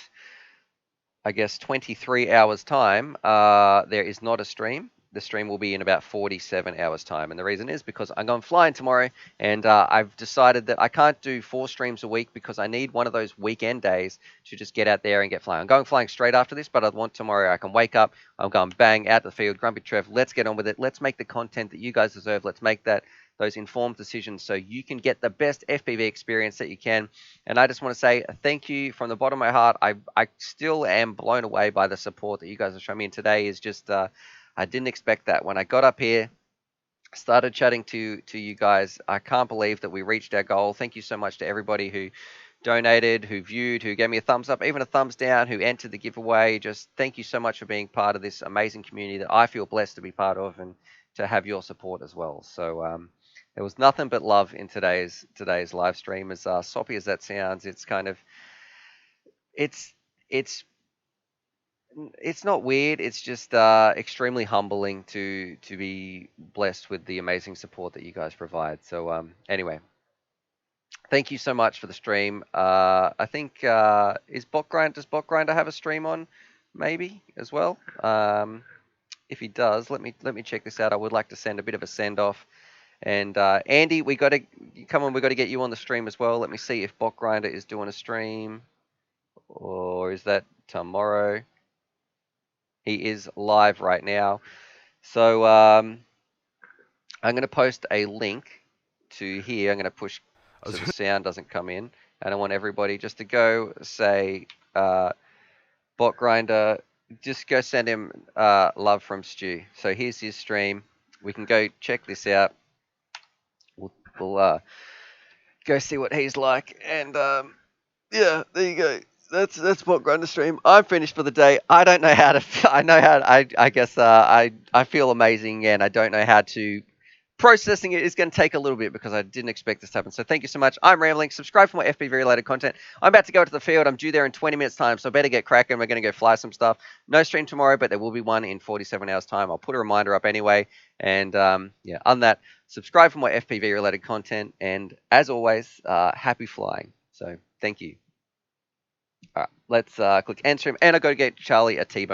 I guess, 23 hours time, there is not a stream. The stream will be in about 47 hours time. And the reason is because I'm going flying tomorrow, and I've decided that I can't do 4 streams a week because I need one of those weekend days to just get out there and get flying. I'm going flying straight after this, but I want tomorrow I can wake up, I'm going bang, out to the field, Grumpy Trev, let's get on with it. Let's make the content that you guys deserve. Let's make those informed decisions so you can get the best FPV experience that you can. And I just want to say thank you from the bottom of my heart. I still am blown away by the support that you guys have shown me, and today is just, I didn't expect that. When I got up here, started chatting to you guys, I can't believe that we reached our goal. Thank you so much to everybody who donated, who viewed, who gave me a thumbs up, even a thumbs down, who entered the giveaway. Just thank you so much for being part of this amazing community that I feel blessed to be part of, and to have your support as well. So there was nothing but love in today's live stream. As soppy as that sounds, it's kind of, it's not weird. It's just extremely humbling to be blessed with the amazing support that you guys provide. So anyway, thank you so much for the stream. I think does Botgrinder have a stream on, maybe as well? If he does, let me check this out. I would like to send a bit of a send off. And Andy, we got to come on. We got to get you on the stream as well. Let me see if Botgrinder is doing a stream, or is that tomorrow? He is live right now. So I'm going to post a link to here. I'm going to push so the sound doesn't come in. And I want everybody just to go say, Botgrinder, just go send him love from Stu. So here's his stream. We can go check this out. We'll go see what he's like. And yeah, there you go. That's Botgrinder stream. I'm finished for the day. I don't know how to. I guess I feel amazing, and I don't know how to processing it is going to take a little bit because I didn't expect this to happen. So thank you so much. I'm rambling. Subscribe for more FPV related content. I'm about to go to the field. I'm due there in 20 minutes time, so I better get cracking. We're going to go fly some stuff. No stream tomorrow, but there will be one in 47 hours time. I'll put a reminder up anyway. And yeah, on that, subscribe for more FPV related content. And as always, happy flying. So thank you. All right, let's click end stream, and I go to get Charlie a T-bone.